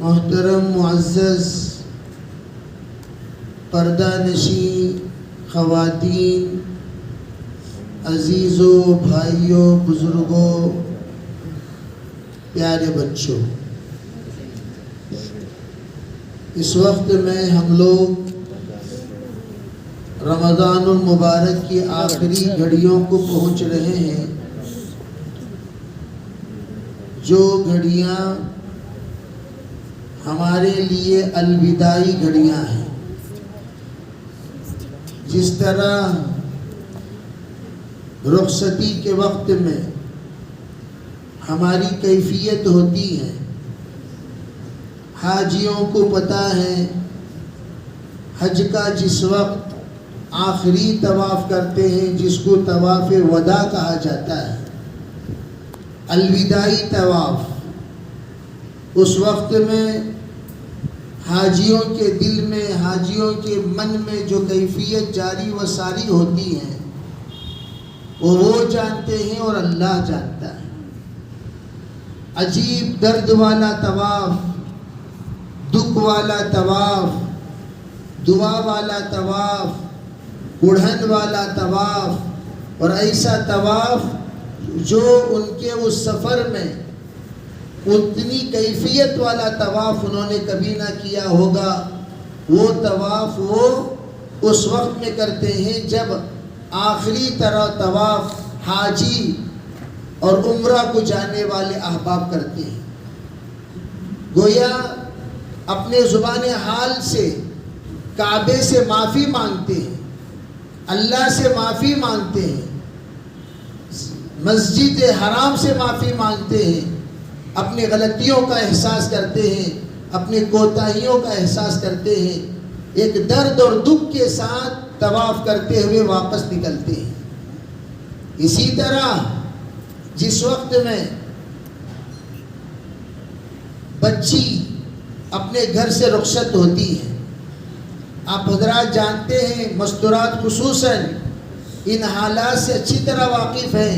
मोहतरम मुअज़्ज़ज़ पर्दा नशी ख़वातीन, अज़ीज़ों, भाइयों, बुज़ुर्गों, प्यारे बच्चों, इस वक्त में हम लोग रमज़ानुल मुबारक की आखिरी घड़ियों को पहुँच रहे हैं, जो घड़ियाँ हमारे लिए अलविदाई घड़ियाँ हैं। जिस तरह रुखसती के वक्त में हमारी कैफियत होती है, हाजियों को पता है हज का जिस वक्त आखिरी तवाफ़ करते हैं, जिसको तवाफ़ वदा कहा जाता है, अलविदाई तवाफ़, उस वक्त में हाजियों के दिल में, हाजियों के मन में जो कैफियत जारी व सारी होती है वो जानते हैं और अल्लाह जानता है। अजीब दर्द वाला तवाफ़, दुख वाला तवाफ़, दुआ वाला तवाफ़, उड़हन वाला तवाफ़, और ऐसा तवाफ़ जो उनके उस सफ़र में उतनी कैफियत वाला तवाफ़ उन्होंने कभी ना किया होगा। वो तवाफ़ वो उस वक्त में करते हैं जब आखिरी तरह तवाफ़ हाजी और उम्रा को जाने वाले अहबाब करते हैं। गोया अपने ज़ुबान हाल से काबे से माफ़ी मांगते हैं, अल्लाह से माफ़ी मांगते हैं, मस्जिद हराम से माफ़ी मांगते हैं, अपनी गलतियों का एहसास करते हैं, अपनी कोताहियों का एहसास करते हैं, एक दर्द और दुख के साथ तवाफ़ करते हुए वापस निकलते हैं। इसी तरह जिस वक्त में बच्ची अपने घर से रुखसत होती है, आप हज़रात जानते हैं, मस्तूरात खुसूसन इन हालात से अच्छी तरह वाकिफ़ हैं।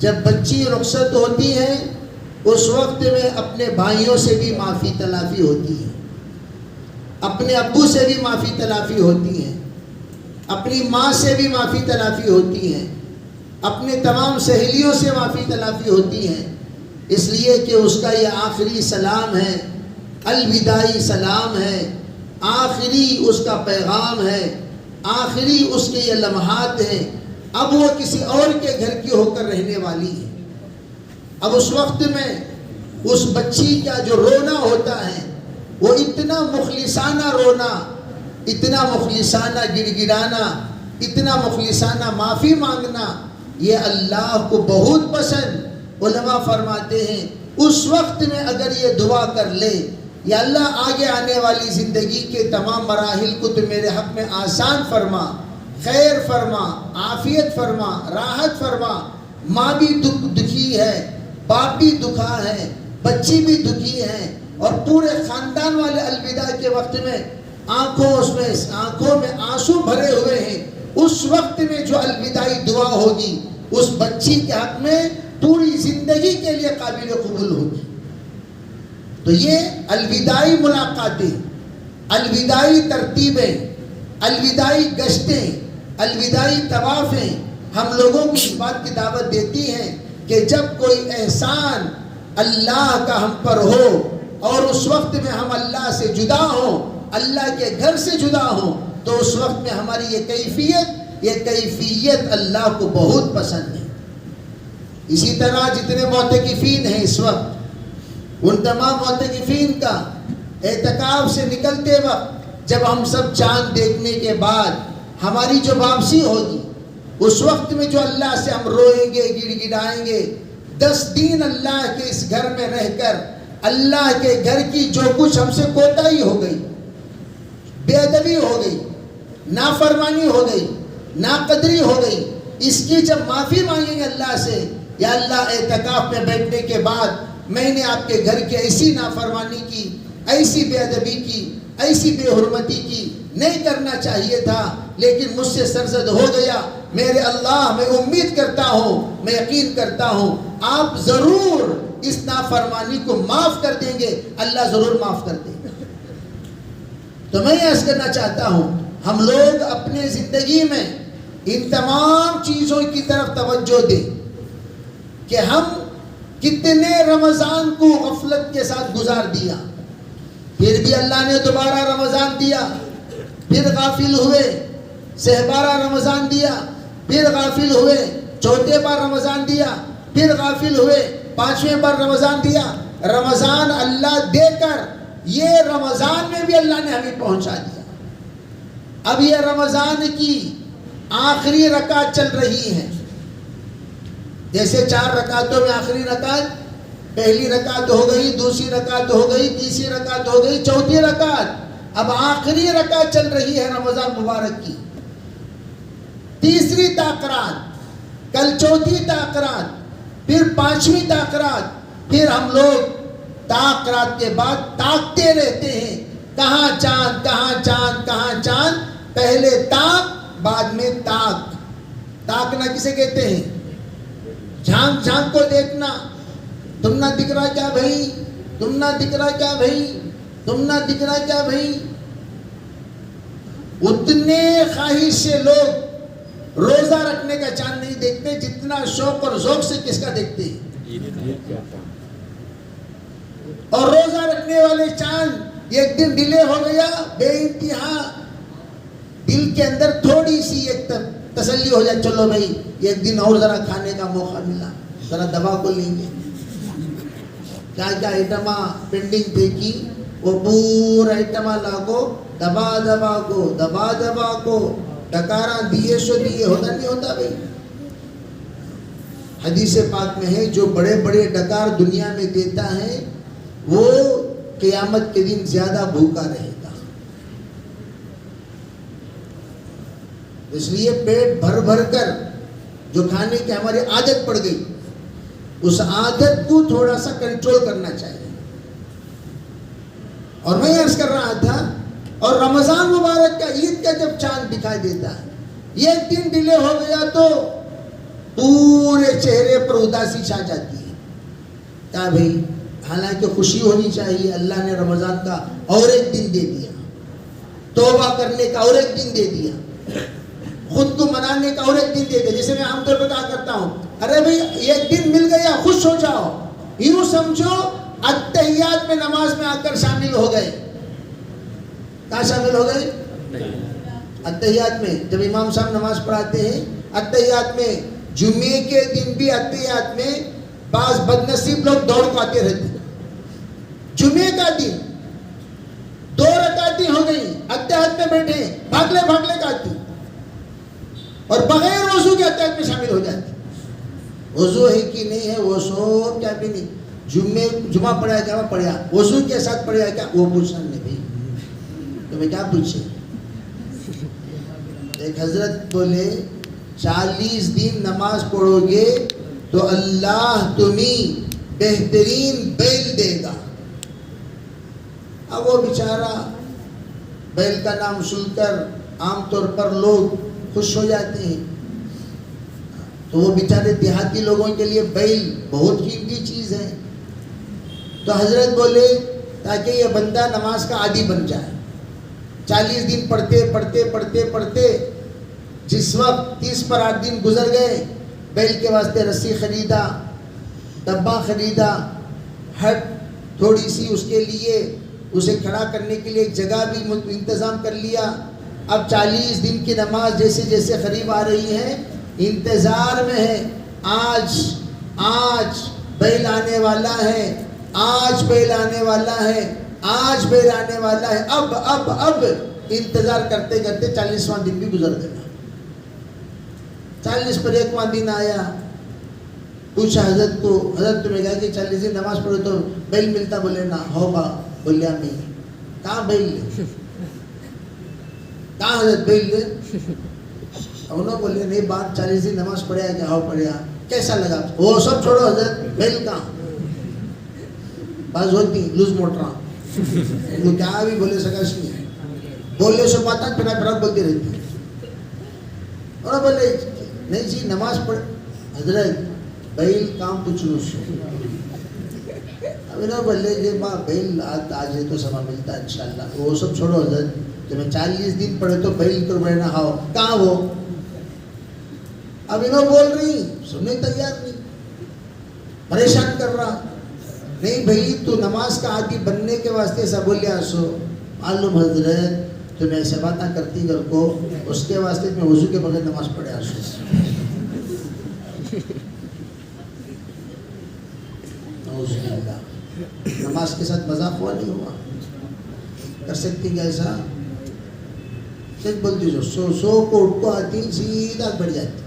जब बच्ची रुखसत होती है उस वक्त में अपने भाइयों से भी माफ़ी तलाफ़ी होती है, अपने अब्बू से भी माफ़ी तलाफ़ी होती है, अपनी माँ से भी माफ़ी तलाफ़ी होती है, अपने तमाम सहेलियों से माफ़ी तलाफ़ी होती है, इसलिए कि उसका ये आखिरी सलाम है, अलविदाई सलाम है, आखिरी उसका पैगाम है, आखिरी उसके ये लम्हात हैं। अब वो किसी और के घर की होकर रहने वाली है। अब उस वक्त में उस बच्ची का जो रोना होता है वो इतना मुखलिसाना रोना, इतना मुखलिसाना गिड़गिड़ाना, इतना मुखलिसाना माफ़ी मांगना, ये अल्लाह को बहुत पसंद। उलमा फरमाते हैं उस वक्त में अगर ये दुआ कर ले, या अल्लाह आगे आने वाली ज़िंदगी के तमाम मराहिल को तो मेरे हक़ में आसान फरमा, खैर फरमा, आफ़ियत फरमा, राहत फरमा। माँ भी दुखी है, बाप भी दुखा है, बच्ची भी दुखी है, और पूरे ख़ानदान वाले अलविदा के वक्त में आंखों में आंसू भरे हुए हैं। उस वक्त में जो अलविदाई दुआ होगी उस बच्ची के हक में पूरी काबिल कबूल होगी। तो ये अलविदाई मुलाकातें, अलविदाई तरतीबें, अलविदाई गश्तें, अलविदाई तवाफ़ें हम लोगों को इस बात की दावत देती हैं कि जब कोई एहसान अल्लाह का हम पर हो और उस वक्त में हम अल्लाह से जुदा हों, अल्लाह के घर से जुदा हों, तो उस वक्त में हमारी ये कैफियत अल्लाह को बहुत पसंद है। इसी तरह जितने मोतकिफीन हैं इस वक्त, उन तमाम मोतकिफीन का एतकाफ से निकलते वक्त जब हम सब चांद देखने के बाद हमारी जो वापसी होगी, उस वक्त में जो अल्लाह से हम रोएंगे, गिड़गिड़ाएंगे, 10 दिन अल्लाह के इस घर में रहकर अल्लाह के घर की जो कुछ हमसे कोताही हो गई, बेअदबी हो गई, नाफरमानी हो गई, नाकदरी हो गई, इसकी जब माफ़ी मांगेंगे अल्लाह से, या अल्लाह एतकाफ में बैठने के बाद मैंने आपके घर की ऐसी नाफरमानी की, ऐसी बेअदबी की, ऐसी बेहुरमती की, नहीं करना चाहिए था, लेकिन मुझसे सरजद हो गया। मेरे अल्लाह, मैं उम्मीद करता हूँ, मैं यकीन करता हूँ आप ज़रूर इस नाफरमानी को माफ़ कर देंगे, अल्लाह ज़रूर माफ़ कर देंगे। तो मैं अर्ज़ करना चाहता हूँ, हम लोग अपने ज़िंदगी में इन तमाम चीज़ों की तरफ तवज्जो दें कि हम कितने रमज़ान को गफलत के साथ गुजार दिया, फिर भी अल्लाह ने दोबारा रमज़ान दिया, फिर गाफिल हुए, सहबारा रमज़ान दिया, फिर गाफिल हुए, चौथे बार रमज़ान दिया, फिर गाफिल हुए, 5वें बार रमज़ान दिया। रमज़ान अल्लाह देकर ये रमज़ान में भी अल्लाह ने हमें पहुंचा दिया। अब ये रमज़ान की आखिरी रकात चल रही है। जैसे 4 रकातों में आखिरी रकात, पहली रकात हो गई, दूसरी रकात हो गई, तीसरी रकात हो गई, चौथी रकात, अब आखिरी रकात चल रही है रमज़ान मुबारक की। तीसरी ताकरात, कल चौथी ताकरात, फिर 5वीं ताकरात, फिर हम लोग ताकरात के बाद ताकते रहते हैं, कहाँ चांद, कहाँ चांद, कहाँ चांद। पहले ताक, बाद में ताक। ताकना किसे कहते हैं? झांक झांक को देखना, तुम ना दिख रहा क्या भाई, तुम ना दिख रहा क्या भाई, तुम ना दिख रहा क्या भाई। उतने ख्वाहिश से लोग रोजा रखने का चांद नहीं देखते जितना शौक और ज़ौक़ से किसका देखते हैं। और रोजा रखने वाले चांद एक दिन डिले हो गया, बेइंतहा दिल के अंदर थोड़ी सी एक तसल्ली हो जाए, चलो भाई एक दिन और जरा खाने का मौका मिला, जरा दवा को लेंगे। क्या क्या आइटमा पेंडिंग थे कि वो पूरा आइटमा लागो, दबा दबा को, दबा दबा को, डकारा दिए सो दिए, होता नहीं होता भाई। हदीस पाक में है, जो बड़े बड़े डकार दुनिया में देता है वो क़यामत के दिन ज्यादा भूखा रहेगा। इसलिए पेट भर भर कर जो खाने की हमारी आदत पड़ गई, उस आदत को थोड़ा सा कंट्रोल करना चाहिए। और मैं अर्ज कर रहा था, और रमज़ान मुबारक का, ईद का जब चांद दिखाई देता है, एक दिन डिले हो गया तो पूरे चेहरे पर उदासी छा जाती है। क्या भाई, हालांकि खुशी होनी चाहिए, अल्लाह ने रमज़ान का और एक दिन दे दिया, तौबा करने का और एक दिन दे दिया, खुद को मनाने का और एक दिन दे दिया। जैसे मैं आमतौर पर कहा करता हूँ, अरे भाई एक दिन मिल गया, खुश हो जाओ। यूं समझो अत्तहियात में नमाज में आकर शामिल हो गए। कहाँ शामिल हो गए? अत्तहियात में। जब इमाम साहब नमाज पढ़ाते हैं अत्तहियात में, जुम्मे के दिन भी अत्तहियात में बाज बदनसीब लोग दौड़ को आते रहते। जुम्मे का दिन 2 रकातें हो गई, अत्तहियात में बैठे, भागले भागले गाती, और बगैर वजू के अत्तहियात में शामिल हो जाते। वजू है कि नहीं है वो सब क्या भी नहीं, जुम्मा पढ़ा क्या पढ़ा, वजू के साथ पढ़ा क्या वो पूछना नहीं भाई, तो मैं क्या पूछे। एक हजरत बोले 40 दिन नमाज पढ़ोगे तो अल्लाह तुम्हें बेहतरीन बैल देगा। अब वो बेचारा बैल का नाम सुनकर आमतौर पर लोग खुश हो जाते हैं, तो वो बेचारे देहाती लोगों के लिए बैल बहुत कीमती चीज़ है। तो हजरत बोले ताकि ये बंदा नमाज का आदी बन जाए। 40 दिन पढ़ते पढ़ते पढ़ते पढ़ते जिस वक्त 30 पर 8 दिन गुजर गए, बैल के वास्ते रस्सी खरीदा, डब्बा खरीदा, हट थोड़ी सी उसके लिए, उसे खड़ा करने के लिए एक जगह भी इंतज़ाम कर लिया। अब 40 दिन की नमाज जैसे जैसे करीब आ रही है, इंतज़ार में है, आज बैल आने वाला है, आज बैल आने वाला है, आज बैल आने वाला है। अब इंतज़ार करते करते 40वां दिन भी गुजर गया। 40 पर 1वां दिन आया, पूछा हजरत को, हजरत तुम्हें कहा कि 40 दिन नमाज पढ़ो तो बैल मिलता? बोले ना। होगा बोलिया नहीं। कहाँ बैल ले? कहाँ हजरत बैल ले? उन्होंने बोले नहीं, बात 40 दिन नमाज पढ़िया क्या? हो पढ़िया। कैसा लगा? वो सब छोड़ो हजरत, बैल कहाँ? बस होती लूज मोटरा वो क्या भी बोले सकाश नहीं, बोले सो पाता फिर बोलती रहती। और बोले नहीं जी नमाज पढ़ हजरत बैल काम पूछो। अभी ना बोले कि माँ बैल आज है तो समय मिलता है इंशाल्लाह। वो सब छोड़ो हजरत, तुम्हें 40 दिन पढ़े तो बैल तो बड़े ना हाओ कहाँ हो? अभी ना बोल रही, सुनने तैयार नहीं, परेशान कर रहा। नहीं भाई तू नमाज का आदि बनने के वास्ते ऐसा बोलिया सो मालूम हजरत तुम्हें ऐसे बातें करती घर को, उसके वास्ते मैं वजू के बगैर नमाज पढ़े आसो। नमाज के साथ मजाक हुआ नहीं हुआ? कर सकती क्या ऐसा? सच बोलती जो सो को उठ को आती सीधा बढ़ जाती।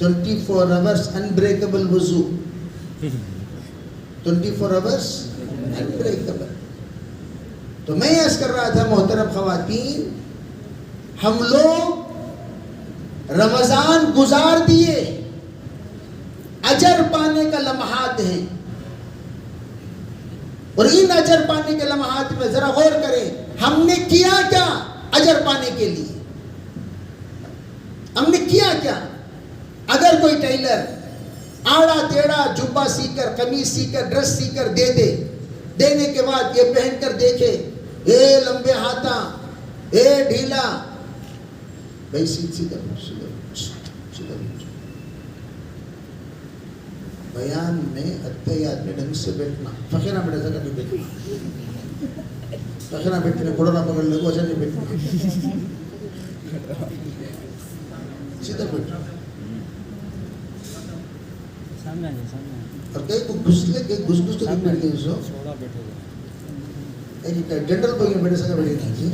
24 आवर्स अनब्रेकेबल वजू, 24 आवर्स अनब्रेकेबल। तो मैं यस कर रहा था मोहतरम खवातीन, हम लोग रमजान गुजार दिए, अजर पाने का लम्हात है, और इन अजर पाने के लम्हात में जरा गौर करें, हमने किया क्या अजर पाने के लिए? हमने किया क्या? अगर कोई टेलर आड़ा टेढ़ा जुब्बा सीकर, कमीज सीकर, ड्रेस सीकर दे दे, देने के बाद ये पहनकर देखे, ए लंबे हाथा, ए ढीला, भाई सीधा बयान में अत्यायात में ढंग से बैठना, फखेरा बैठा था कभी बैठना, फखेरा बैठने कोरोना पकड़ ले को नहीं बैठना, सीधा बैठना। और कई को घुसले कई घुस तो नहीं बैठ गए सो एक जनरल कोई बैठे सका बैठे नहीं जी।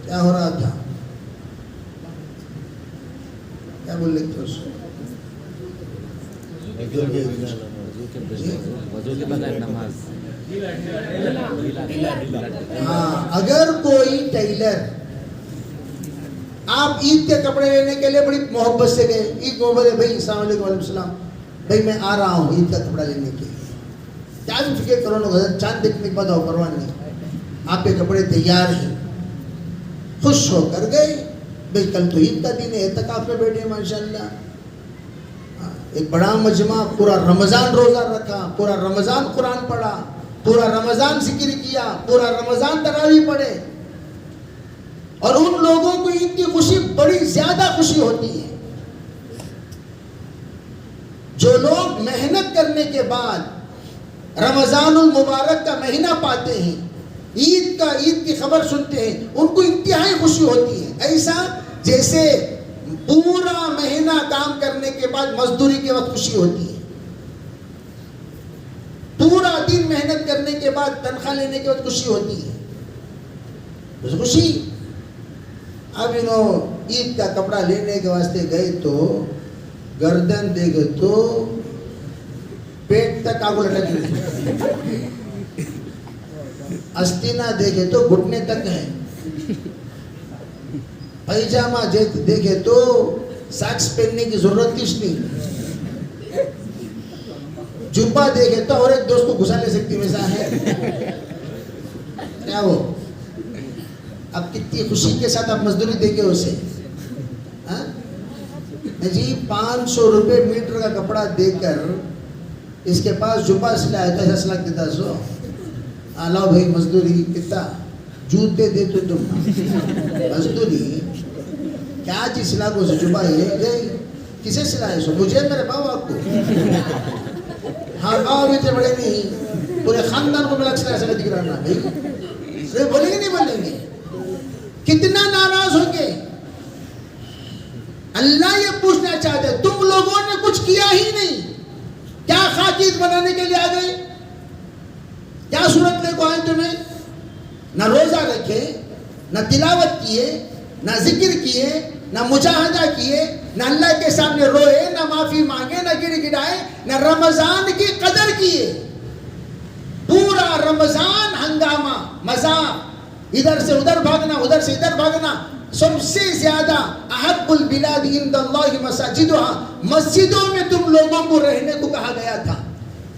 क्या हो रहा था? क्या बोल रहे थे उसको? हाँ, अगर कोई टेलर, आप ईद के कपड़े लेने के लिए बड़ी मोहब्बत से गए, ईद को बोले भाई अस्सलाम वालेकुम सलाम, भाई मैं आ रहा हूँ ईद का कपड़ा लेने के लिए। क्या भी फिक्र करो ना, चांद देखने के बाद आओ, परवाह नहीं, आपके कपड़े तैयार हैं। खुश होकर गए, भाई कल तो ईद का दिन है, एतकाफ में बैठे माशाल्लाह। एक बड़ा मजमा, पूरा रमजान रोजा रखा, पूरा रमजान कुरान पढ़ा, पूरा रमजान जिक्र किया, पूरा रमजान तरावी पढ़े। और उन लोगों को ईद की खुशी बड़ी ज्यादा खुशी होती है जो लोग मेहनत करने के बाद रमजानुल मुबारक का महीना पाते हैं, ईद की खबर सुनते हैं, उनको इंतहाई खुशी होती है। ऐसा जैसे पूरा महीना काम करने के बाद मजदूरी के वक्त खुशी होती है, पूरा दिन मेहनत करने के बाद तनख्वाह लेने के वक्त खुशी होती है, तो खुशी। अब ईद का कपड़ा लेने के वास्ते गए तो गर्दन देखे तो पेट तक आगो लटक, अस्तीना देखे तो घुटने तक है, पैजामा देखे तो सॉक्स पहनने की जरूरत ही नहीं, जुब्बा देखे तो और एक दोस्त को घुसा ले सकती वैसा है। क्या वो अब कितनी खुशी के साथ आप मजदूरी देंगे उसे, हाँ जी। 500 रुपये मीटर का कपड़ा देकर इसके पास जुब्बा सिलाया तो ऐसा सिला देता सो, लाओ भाई मजदूरी कितना, जूते दे तो तुम मजदूरी क्या चीज सिला को जुब्बा ये किसे सिलाए सो, मुझे मेरे बाबा को, हाँ बाबा भी थे बड़े नहीं, पूरे खानदान को मिला सिला ऐसा दिख रहा ना भाई, बोलेंगे नहीं बोलेंगे, कितना नाराज होंगे। अल्लाह ये पूछना चाहते तुम लोगों ने कुछ किया ही नहीं, क्या खाकीद बनाने के लिए आ गए, क्या सूरत लेको आए तुम्हें, ना रोजा रखे, ना तिलावत किए, ना जिक्र किए, ना मुजाहदा किए, ना अल्लाह के सामने रोए, ना माफी मांगे, ना गिड़गिड़ाए, ना रमजान की कदर किए। पूरा रमजान हंगामा, मजा, इधर से उधर भागना, उधर से इधर भागना। सबसे ज्यादा अहब्बुल बिलाद इंदल्लाहि मसाजिदुहा, मस्जिदों में तुम लोगों को रहने को कहा गया था।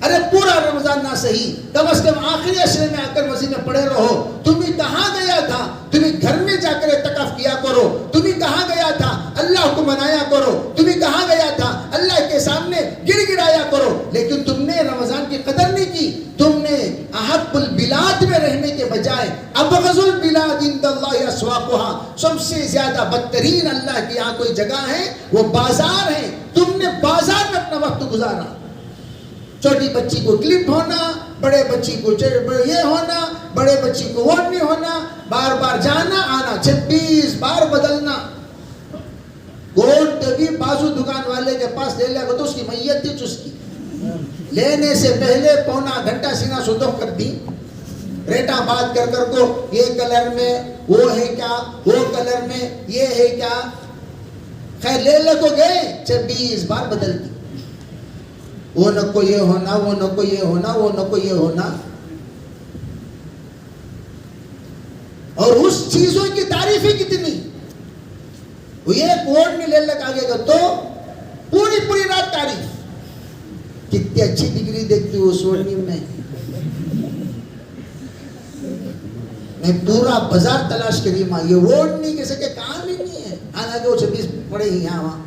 अरे पूरा रमजान ना सही, कम से कम आखिरी अशरे में आकर मस्जिद में पड़े रहो। तुम्हें कहा गया था तुम्हें घर में जाकर इत्तिकाफ किया करो, तुम्हें कहा गया था अल्लाह को मनाया करो, तुम्हें कहा गया था अल्लाह के सामने गिड़गिड़ाया करो, लेकिन तुमने रमजान की कदर नहीं की। तुमने अहब्बुल बिलाद में रहने के बजाय अबगज़ुल बिलाद इंदल्लाहि अस्वाक़ुहा, सबसे ज्यादा बदतरीन अल्लाह की यहाँ कोई जगह है वो बाजार है, तुमने बाजार में अपना वक्त गुजारा। छोटी बच्ची को क्लिप होना, बड़े बच्ची को ये होना, बड़े बच्ची को वो नहीं होना, बार बार जाना आना, 26 बार बदलना। गोट भी बाजू दुकान वाले के पास ले लेगा तो उसकी मैयत थी चुस्की, लेने से पहले पौना घंटा सीना सुदोख कर दी, रेटा बात कर कर को ये कलर में वो है क्या, वो कलर में ये है क्या, खैर ले को गए, 26 बार बदल दी। वो न को ये होना, वो न को ये होना, वो न को ये होना, और उस चीजों की तारीफ ही कितनी। वो ये कोड नहीं ले लग आगे तो पूरी पूरी रात तारीफ, कितनी अच्छी डिग्री देखती हूँ स्वर्णिम में, मैं पूरा बाजार तलाश करी माँ, ये वोट नहीं कह सके, काम ही नहीं है, हालांकि वो 26 पड़े ही यहाँ वहाँ।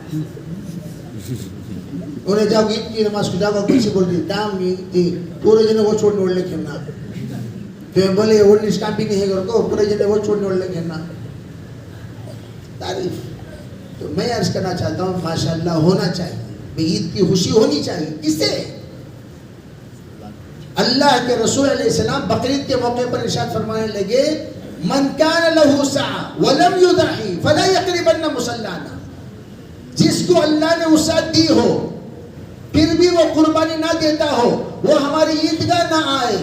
उन्हें जाओ ईद की नमाज को जाओ, किसी बोल रही काम नहीं थी, पूरे जने वो छोड़ने वाले खेलना, तो बोले वो निष्काम भी नहीं है घर को, पूरे जने वो छोड़ने वाले खेलना, तारीफ। तो मैं अर्ज करना चाहता हूँ माशाअल्लाह होना चाहिए, ईद की खुशी होनी चाहिए। किससे? अल्लाह के रसूल अलैहिस्सलाम बकरीद के मौके पर इरशाद फरमाने लगे, मन कान लहू सआ वलम युदही फला यक़रिबन्ना मुसल्लाना, जिसको अल्लाह ने वसाअत दी हो फिर भी वो कुर्बानी ना देता हो, वो हमारी ईदगाह ना आए।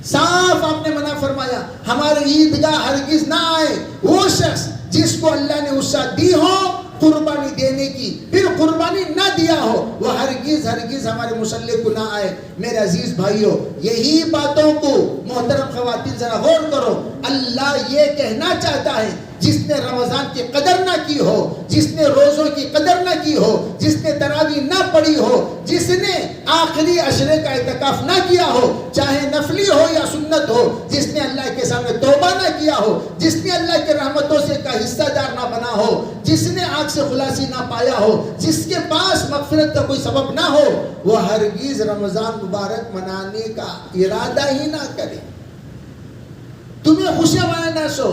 साफ आपने मना फरमाया, हमारी ईदगाह हरगिज ना आए वो शख्स जिसको अल्लाह ने वसाअत दी हो कुर्बानी देने की, फिर कुर्बानी ना दिया हो, वो हरगिज हरगिज हमारे मुसल्ले को ना आए। मेरे अजीज भाइयों, यही बातों को मोहतरम ख़वातीन जरा गौर करो। अल्लाह ये कहना चाहता है, जिसने रमजान की कदर ना की हो, जिसने रोजों की कदर ना की हो, जिसने तरावी ना पढ़ी हो, जिसने आखिरी अशरे का इत्तिकाफ ना किया हो, चाहे नफली हो या सुन्नत हो, जिसने अल्लाह के सामने तौबा ना किया हो, जिसने अल्लाह के रहमतों से का हिस्सादार ना बना हो, जिसने आग से खुलासी ना पाया हो, जिसके पास मगफिरत का कोई सबब ना हो, वो हरगिज रमजान मुबारक मनाने का इरादा ही ना करे। तुम्हें खुशियां मनाना सो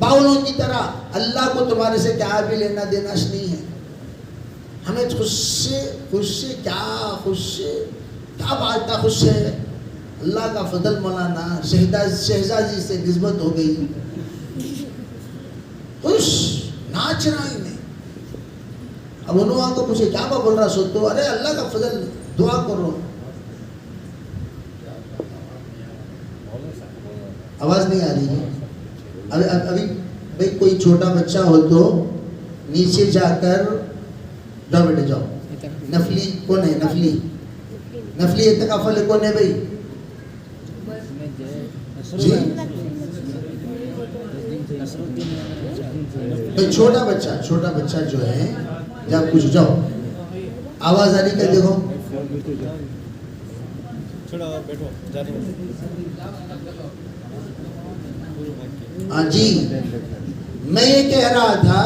बाउलों की तरह, अल्लाह को तुम्हारे से क्या भी लेना देना नहीं है। हमें खुश से क्या बात था, खुश है अल्लाह का फजल मौलाना शहजादी से निस्बत हो गई, खुश नाच रहा ही नहीं। अब उन्होंने को पूछे क्या बोल रहा सो, तो अरे अल्लाह का फजल, दुआ करो। आवाज नहीं आ रही है अभी भाई, कोई छोटा बच्चा हो तो नीचे जाकर जाओ बेटे जाओ। नफली कौन है? नफली इत्तिकाफ वाले कौन है भाई जी? भाई छोटा बच्चा जो है, जब कुछ जाओ, आवाज आ रही क्या देखो, बैठो हाँ जी, मैं ये कह रहा था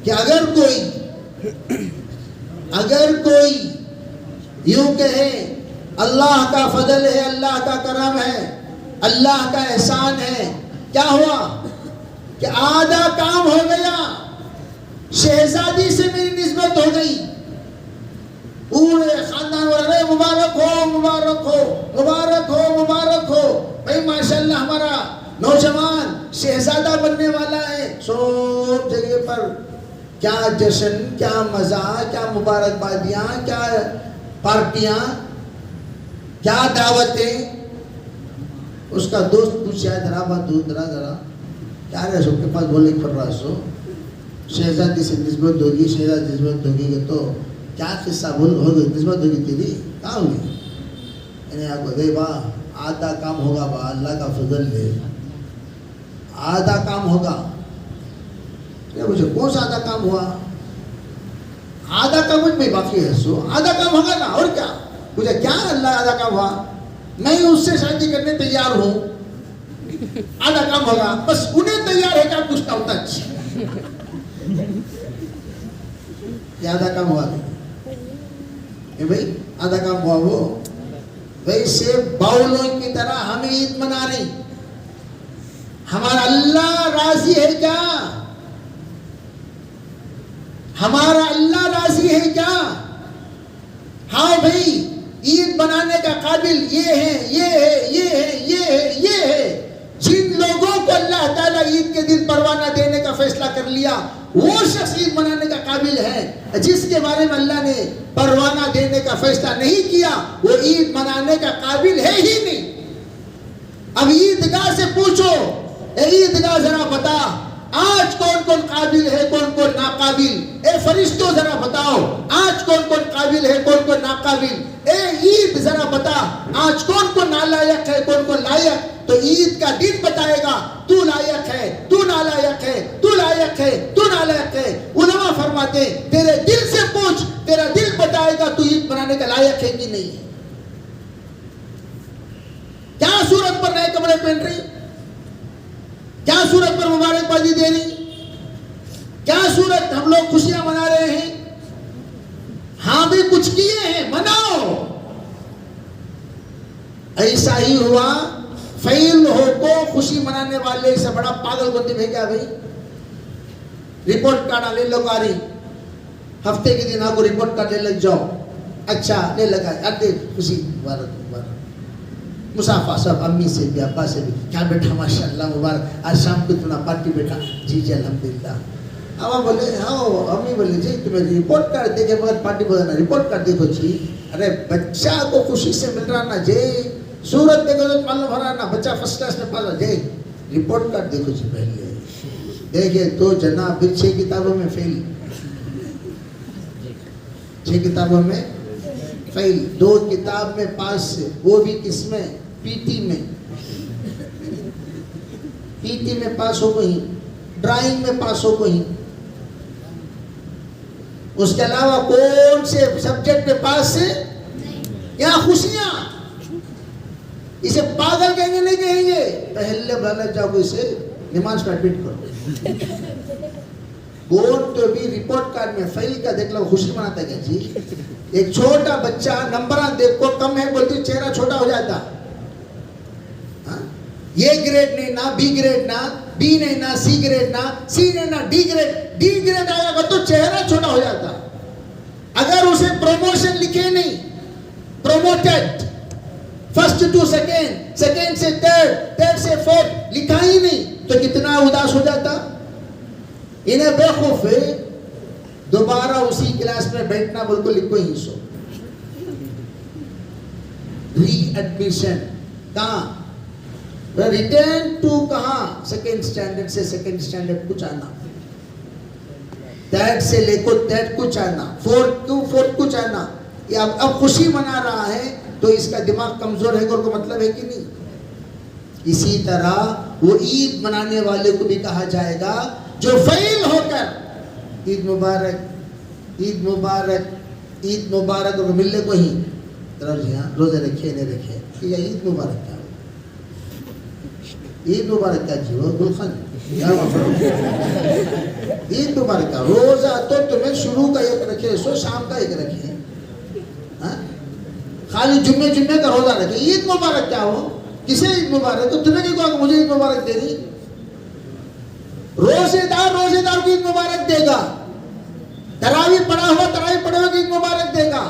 कि अगर कोई यूं कहे अल्लाह का फजल है, अल्लाह का करम है, अल्लाह का एहसान है, क्या हुआ कि आधा काम हो गया, शहजादी से मेरी निस्बत हो गई, पूरे खानदान वाले मुबारक हो मुबारक हो मुबारक हो मुबारक हो, भाई माशाल्लाह हमारा नौजवान शहजादा बनने वाला है। सब जगह पर क्या जश्न, क्या मजा, क्या मुबारकबादियां, क्या पार्टियां, क्या दावतें। उसका दोस्त पूछा जरा बात जरा क्या रहे सबके पास बोले पड़ रहा सो, शहजादी से निस्बत होगी, शहजादी निस्बत होगी तो क्या किस्सा बोल हो गई, निस्बत होगी तेरी कहाँ होगी? मैंने आपको दे वाह आधा काम होगा बा, अल्लाह का फजल है, आधा काम होगा। मुझे कौन सा आधा काम हुआ? आधा काम मुझ में बाकी है, सो आधा काम होगा ना, और क्या मुझे क्या अल्लाह आधा काम हुआ, मैं उससे शादी करने तैयार हूँ, आधा काम होगा, बस उन्हें तैयार है क्या पूछता हूँ तक आधा काम हुआ भाई, आधा काम हुआ। वो वैसे बाउलों की तरह हम ईद मना रही, हमारा अल्लाह राजी है क्या? हमारा अल्लाह राजी है क्या? हाँ भाई, ईद बनाने का काबिल ये है, ये है, ये है, ये है, ये है। जिन लोगों को अल्लाह ताला ईद के दिन परवाना देने का फैसला कर लिया, वो शख्स ईद मनाने का काबिल है। जिसके बारे में अल्लाह ने परवाना देने का फैसला नहीं किया, वो ईद मनाने का काबिल है ही नहीं। अब ईदगाह से पूछो, ईदगाह जरा बता आज कौन कौन काबिल है, कौन कौन नाकाबिल? ए फरिश्तों जरा बताओ आज कौन कौन काबिल है, कौन कौन नाकाबिल? ए ईद जरा बता आज कौन कौन नालायक है, कौन कौन लायक? तो ईद का दिन बताएगा तू लायक है, तू नालायक है, तू लायक है, तू नालायक है। उलमा फरमाते तेरे दिल से पूछ, तेरा दिल बताएगा तू ईद मनाने का लायक है कि नहीं है। क्या सूरत पर नए कपड़े पहन रही, क्या सूरत पर मुबारकबाजी दे रही, क्या सूरत हम लोग खुशियां मना रहे हैं? हाँ भी कुछ किए हैं, मनाओ। ऐसा ही हुआ, फैल हो को खुशी मनाने वाले से बड़ा पागल बनते है क्या भाई? रिपोर्ट कार्ड ले लो कारी, हफ्ते के दिन आपको रिपोर्ट कार्ड ले लग जाओ, अच्छा ले लगा, अरे खुशी मुबारक मुबारक, मुसाफा सब अम्मी से भी अब्बा से भी, क्या बेटा माशाल्लाह मुबारक, आज शाम को तुम्हारा पार्टी बेटा, जी जी अल्हम्दुलिल्लाह। अब बोले हाँ, अम्मी बोले जी तुम्हें रिपोर्ट कार्ड देखे मगर पार्टी बताना, रिपोर्ट कार्ड देखो जी। अरे बच्चा को खुशी से मिल रहा ना जी, सूरत देखो तो मालूम हो रहा ना बच्चा फर्स्ट क्लास में पास हो जाए, रिपोर्ट कार्ड देखो जी पहले। देखिए तो जनाब फिर 6 किताबों में फेल, 6 किताबों में फेल, 2 किताब में पास, वो भी किसमें? पीटी में, पीटी में पास हो गई, ड्राइंग में पास हो गई। उसके अलावा कौन से सब्जेक्ट में पास है? यहाँ खुशियां। इसे पागल कहेंगे नहीं कहेंगे? पहले भले जाओ इसे नमाज का एडमिट करो। बोर्ड तो भी रिपोर्ट कार्ड में फेल का देख लो, खुशी मनाता है क्या जी? एक छोटा बच्चा नंबर देखो कम है बोलती चेहरा छोटा हो जाता, ये ग्रेड नहीं ना, बी ग्रेड ना, बी नहीं ना, सी ग्रेड ना, सी नहीं ना, डी ग्रेड आएगा तो चेहरा छोटा हो जाता। अगर उसे प्रमोशन लिखे नहीं, promoted first to second, second से थर्ड, थर्ड से फोर्थ लिखा ही नहीं तो कितना उदास हो जाता। इन्हें बेवकूफ है, दोबारा उसी क्लास में बैठना बिल्कुल लिखो ही सो। री एडमिशन कहाँ? रिटर्न टू कहाँ? सेकेंड स्टैंडर्ड से सेकेंड स्टैंडर्ड कुछ आना, थर्ड से लेकर थर्ड कुछ आना, फोर्थ टू फोर्थ कुछ आना। ये अब खुशी मना रहा है तो इसका दिमाग कमजोर है को मतलब है कि नहीं? इसी तरह वो ईद मनाने वाले को भी कहा जाएगा जो फेल होकर ईद मुबारक, ईद मुबारक, ईद मुबारक और मिलने को ही तरफ रोजे रखे नहीं रखे, ईद मुबारक क्या? ईद मुबारक क्या जी वो गुलखन ईद मुबारक का रोजा तो तुम्हें शुरू का एक रखे सो शाम का एक रखे, खाली जुम्मे जुम्मे का रोजा रखे। ईद मुबारक क्या हो, किसे ईद मुबारक, तो तुम्हें क्यों कहा मुझे ईद मुबारक दे रही? रोजेदार रोजेदार को ईद मुबारक देगा, तरावी पढ़ा हुआ तरावी पढ़े हुए को ईद मुबारक देगा,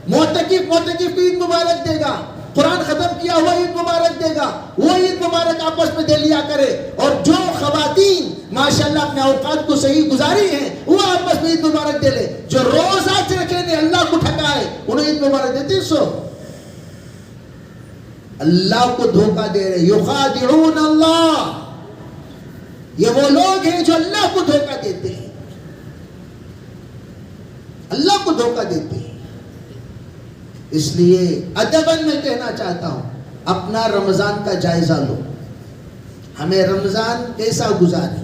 मोतकिफ मोतकिफ को ईद मुबारक देगा, कुरान खत्म किया हुआ ईद मुबारक देगा। वो ईद मुबारक आपस में दे लिया करे। और जो खवातीन माशाल्लाह अपने औकात को सही गुजारी हैं वो आपस में ईद मुबारक दे ले। जो रोजा रखे ने अल्लाह को ठकाए उन्हें ईद मुबारक देते। सो अल्लाह को धोखा दे रहे, युखादिऊन अल्लाह, ये वो लोग हैं जो अल्लाह को धोखा देते हैं, अल्लाह को धोखा देते हैं। इसलिए अदबन मैं कहना चाहता हूं, अपना रमजान का जायजा लो, हमें रमजान कैसा गुजारे,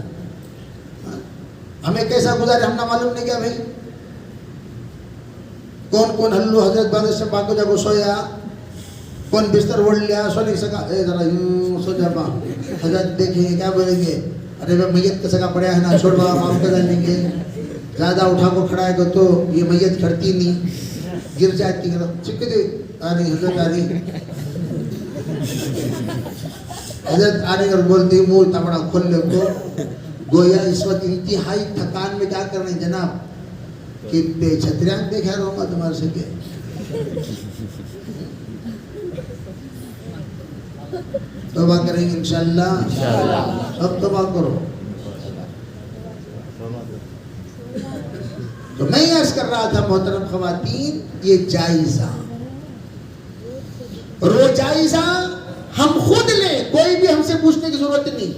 हमें कैसा गुजारे हम ना मालूम नहीं क्या भाई। कौन कौन हल्लू हजरत बादशाह से बाको जागो सोया, कौन बिस्तर ओढ़ लिया, सो नहीं सका, जरा यूं सो जा, हजरत देखेंगे क्या बोलेंगे, अरे भाई मैयत का सका पड़ा है ना, छोड़ बाबा माफ कर देंगे, ज्यादा उठा को खड़ा है तो ये मैयत खड़ती नहीं, गिर जाती है, चिक दे आ रही हजरत आ रही, हजरत आने और बोलती मुंह इतना बड़ा खोल ले को, गोया इस वक्त इंतहाई थकान में क्या कर रहे हैं जनाब, कि छतरियां देखा रहूंगा तुम्हारे से के तौबा करेंगे इंशाअल्लाह, अब तौबा करो। तो मैं अर्ज कर रहा था मोहतरम खवातीन, ये जायजा जायजा हम खुद लें, कोई भी हमसे पूछने की जरूरत नहीं।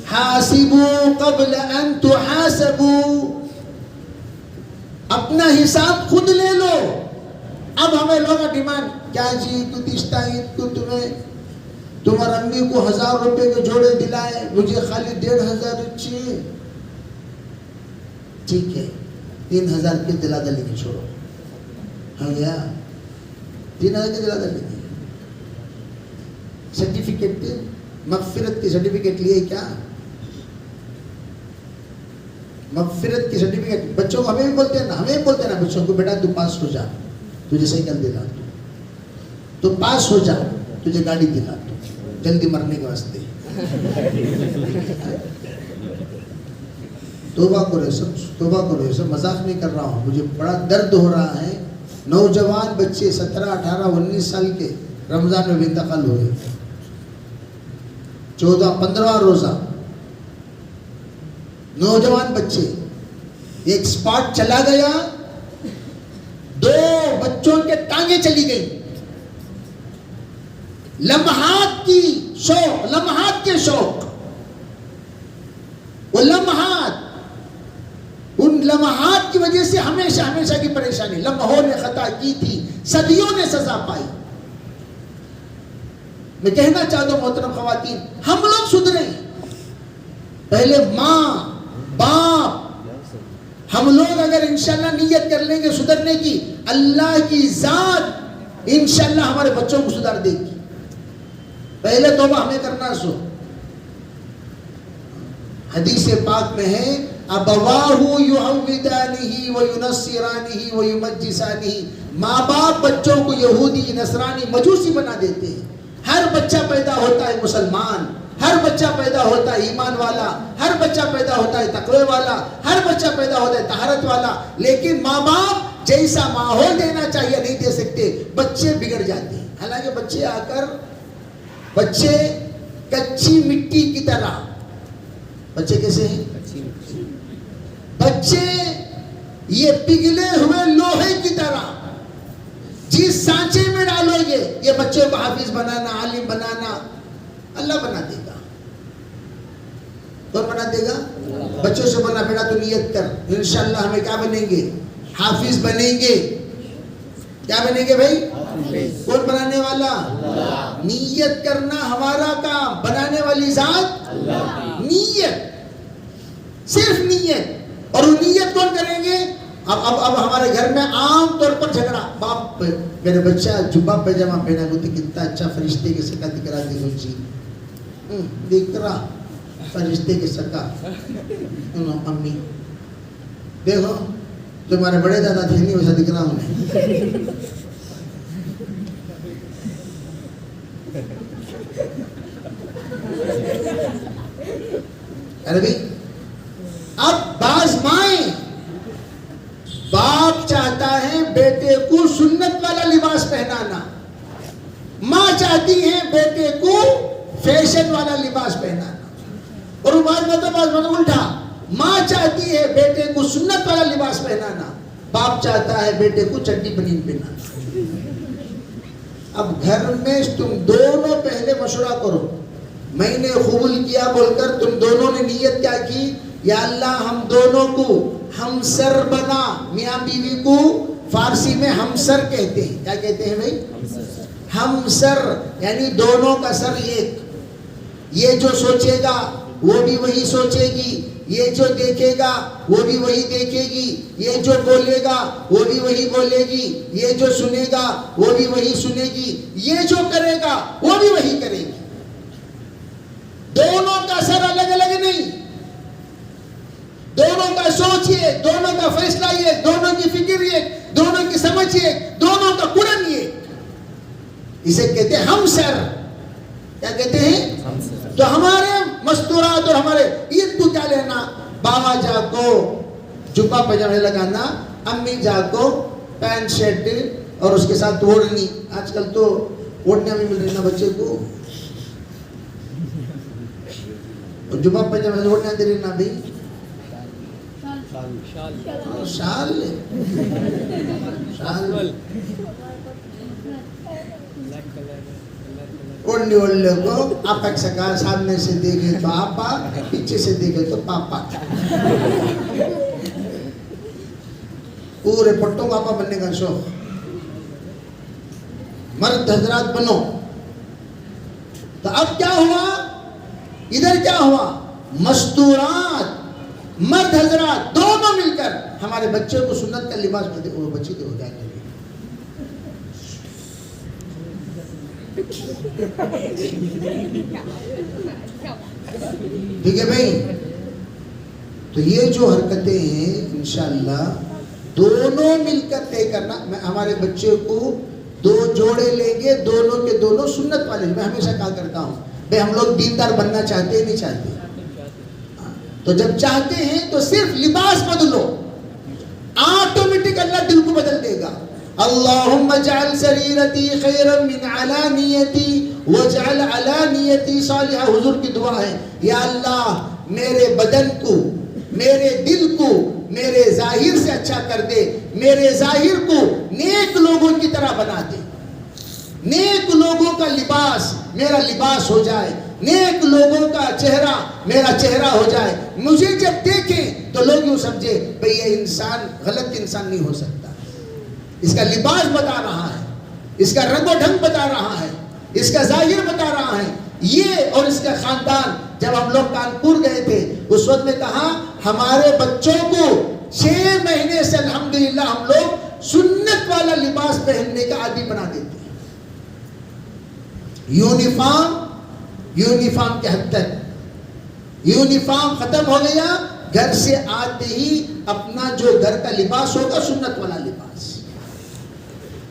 हासिबू क़ब्ल अन तुहासबू, अपना हिसाब खुद ले लो। अब हमें लोग डिमांड क्या जी, तू दिश्ता ईद को तुम्हें तुम्हारी अम्मी को 1000 रुपए के जोड़े दिलाए, मुझे खाली 1500 चाहिए। ठीक है 3000 के दिला दली की छोड़ो, हाँ या 3000 के दिला दली की सर्टिफिकेट, मगफिरत की सर्टिफिकेट लिए क्या, मगफिरत की सर्टिफिकेट बच्चों को हमें भी बोलते हैं ना, हमें बोलते हैं ना बच्चों को, बेटा तू पास हो जा, तुझे साइकिल दिला दूं, तो पास हो जा तुझे गाड़ी दिला दूं, जल्दी मरने के वास्ते। तौबा करो सब, तौबा करो सब, मजाक नहीं कर रहा हूँ, मुझे बड़ा दर्द हो रहा है। नौजवान बच्चे 17, 18, 19 साल के रमजान में इंतकाल हुए, 14, 15 रोजा नौजवान बच्चे, एक स्पॉट चला गया, 2 बच्चों के टांगे चली गई, लम्हात की शौक, लम्हात के शौक, वो लम्हात, उन लम्हात की वजह से हमेशा हमेशा की परेशानी। लम्हों ने खता की थी, सदियों ने सजा पाई। मैं कहना चाहता हूं मोहतरम खवातीन, हम लोग सुधरे, पहले माँ बाप, हम लोग अगर इंशाल्लाह नियत कर लेंगे सुधरने की, अल्लाह की जात इंशाल्लाह हमारे बच्चों को सुधार देगी। पहले तौबा हमें करना। सो हदीस पाक में है, अबवाहु युहविदानिही व युनस्सिरानिही व युमज्जिसानिही, माँ बाप बच्चों को यहूदी नसरानी मजूसी बना देते हैं। हर बच्चा पैदा होता है मुसलमान, हर बच्चा पैदा होता है ईमान वाला, हर बच्चा पैदा होता है तकवे वाला, हर बच्चा पैदा होता है तहरत वाला, लेकिन माँ बाप जैसा माहौल देना चाहिए नहीं दे सकते, बच्चे बिगड़ जाते हैं। हालांकि बच्चे आकर, बच्चे कच्ची मिट्टी की तरह, बच्चे कैसे हैं, बच्चे ये पिघले हुए लोहे की तरह, जिस सांचे में डालोगे ये बच्चों को हाफिज बनाना, आलिम बनाना अल्लाह बना देगा। कौन बना देगा? बच्चों से बोलना बेटा तू नियत कर, इंशाअल्लाह हमें क्या बनेंगे, हाफिज बनेंगे। क्या बनेंगे भाई? कौन बनाने वाला? नियत करना हमारा काम, बनाने वाली जात नियत, सिर्फ नियत। और वो नियत कौन करेंगे? अब हमारे घर में आम तौर पर झगड़ा, बाप मेरे बच्चा जुब्बा पैजामा पहना, बोलते कितना अच्छा फरिश्ते की शक्ल दिख रहा है, दिकरा फरिश्ते के सका अम्मी देखो तुम्हारे बड़े दादा थे नहीं वैसा दिख रहा हूं अरे भाई अब बाज माए बाप चाहता है बेटे को सुन्नत वाला लिबास पहनाना, माँ चाहती है बेटे को फैशन वाला लिबास पहनाना। और बात मतलब उल्टा, माँ चाहती है बेटे को सुन्नत वाला लिबास पहनाना, बाप चाहता है बेटे को चड्डी बनीन पहनाना। अब घर में तुम दोनों पहले मशवरा करो, मैंने कबूल किया बोलकर तुम दोनों ने नियत क्या की, या अल्लाह हम दोनों को हमसर बना। मियाँ बीवी को फारसी में हमसर कहते हैं। क्या कहते हैं भाई? हमसर, यानी दोनों का सर एक। ये जो सोचेगा वो भी वही सोचेगी, ये जो देखेगा वो भी वही देखेगी, ये जो बोलेगा वो भी वही बोलेगी, ये जो सुनेगा वो भी वही सुनेगी, ये जो करेगा वो भी वही करेगी। दोनों का सर अलग अलग नहीं, दोनों का सोच ये, दोनों का फैसला ये, दोनों की फिक्र ये, दोनों की समझ ये, दोनों का कुरान ये। इसे कहते हैं हमसर। क्या कहते हैं? तो हमारे मस्तूरात और हमारे ईद को क्या लेना, बाबा जा को जुब्बा पजामे लगाना, अम्मी जा को पैंट शर्ट और उसके साथ ओढ़नी। आजकल तो ओढ़ने भी मिल रही ना बच्चे को, और जुब्बा पजामे ओढ़ने दे रही ना भाई, शाल ओढ़ने ओढ़ने को आप सका, सामने से देखे तो आपा, पीछे से देखे तो पापा। पूरे पट्टों का आपा बनने का शौक। मर्द हजरात बनो। तो अब क्या हुआ, इधर क्या हुआ, मस्तूरात मर्द हजरात दोनों मिलकर हमारे बच्चे को सुन्नत का लिबास में वो बच्चे के हो जाएंगे। ठीक है भाई? तो ये जो हरकतें हैं इंशाअल्लाह दोनों मिलकर तय करना। मैं हमारे बच्चे को 2 जोड़े लेंगे, दोनों के दोनों सुन्नत वाले। मैं हमेशा कहा करता हूँ भाई हम लोग दीनदार बनना चाहते नहीं चाहते? तो जब चाहते हैं तो सिर्फ लिबास बदलो, ऑटोमेटिक अल्लाह दिल को बदल देगा। अल्लाहुम्मा जअल सरीरती खैरन मिन अलानियती वजअल अलानियती सालिहा। हुजूर की दुआ है, या अल्लाह मेरे बदन को, मेरे दिल को मेरे जाहिर से अच्छा कर दे, मेरे जाहिर को नेक लोगों की तरह बना दे, नेक लोगों का लिबास मेरा लिबास हो जाए, नेक लोगों का चेहरा मेरा चेहरा हो जाए। मुझे जब देखें तो लोग यूं समझे भाई ये इंसान गलत इंसान नहीं हो सकता, इसका लिबास बता रहा है, इसका रंगो ढंग बता रहा है, इसका जाहिर बता रहा है। ये और इसका खानदान, जब हम लोग कानपुर गए थे उस वक्त में कहा हमारे बच्चों को 6 महीने से अल्हम्दुलिल्लाह हम लोग सुन्नत वाला लिबास पहनने का आदी बना देते हैं। यूनिफॉर्म के हद तक, यूनिफॉर्म खत्म हो गया, घर से आते ही अपना जो घर का लिबास होगा सुन्नत वाला लिबास।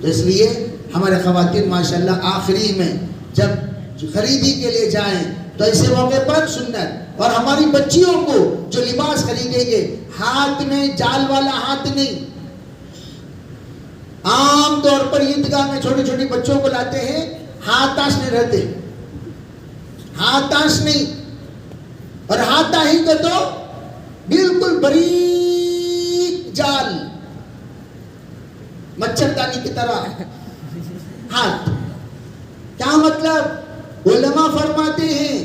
तो इसलिए हमारे खवातीन माशाल्लाह आखिरी में जब खरीदी के लिए जाएं तो ऐसे मौके पर सुन्नत। और हमारी बच्चियों को जो लिबास खरीदेंगे हाथ में जाल वाला हाथ नहीं। आम तौर पर ईदगाह में छोटे छोटे बच्चों को लाते हैं, हाथ ताश नहीं रहते, हाथ ताश नहीं, और हाथ ताही का तो बिल्कुल बारीक जाल, मच्छरदानी की तरह हाथ। क्या मतलब? उलमा फरमाते हैं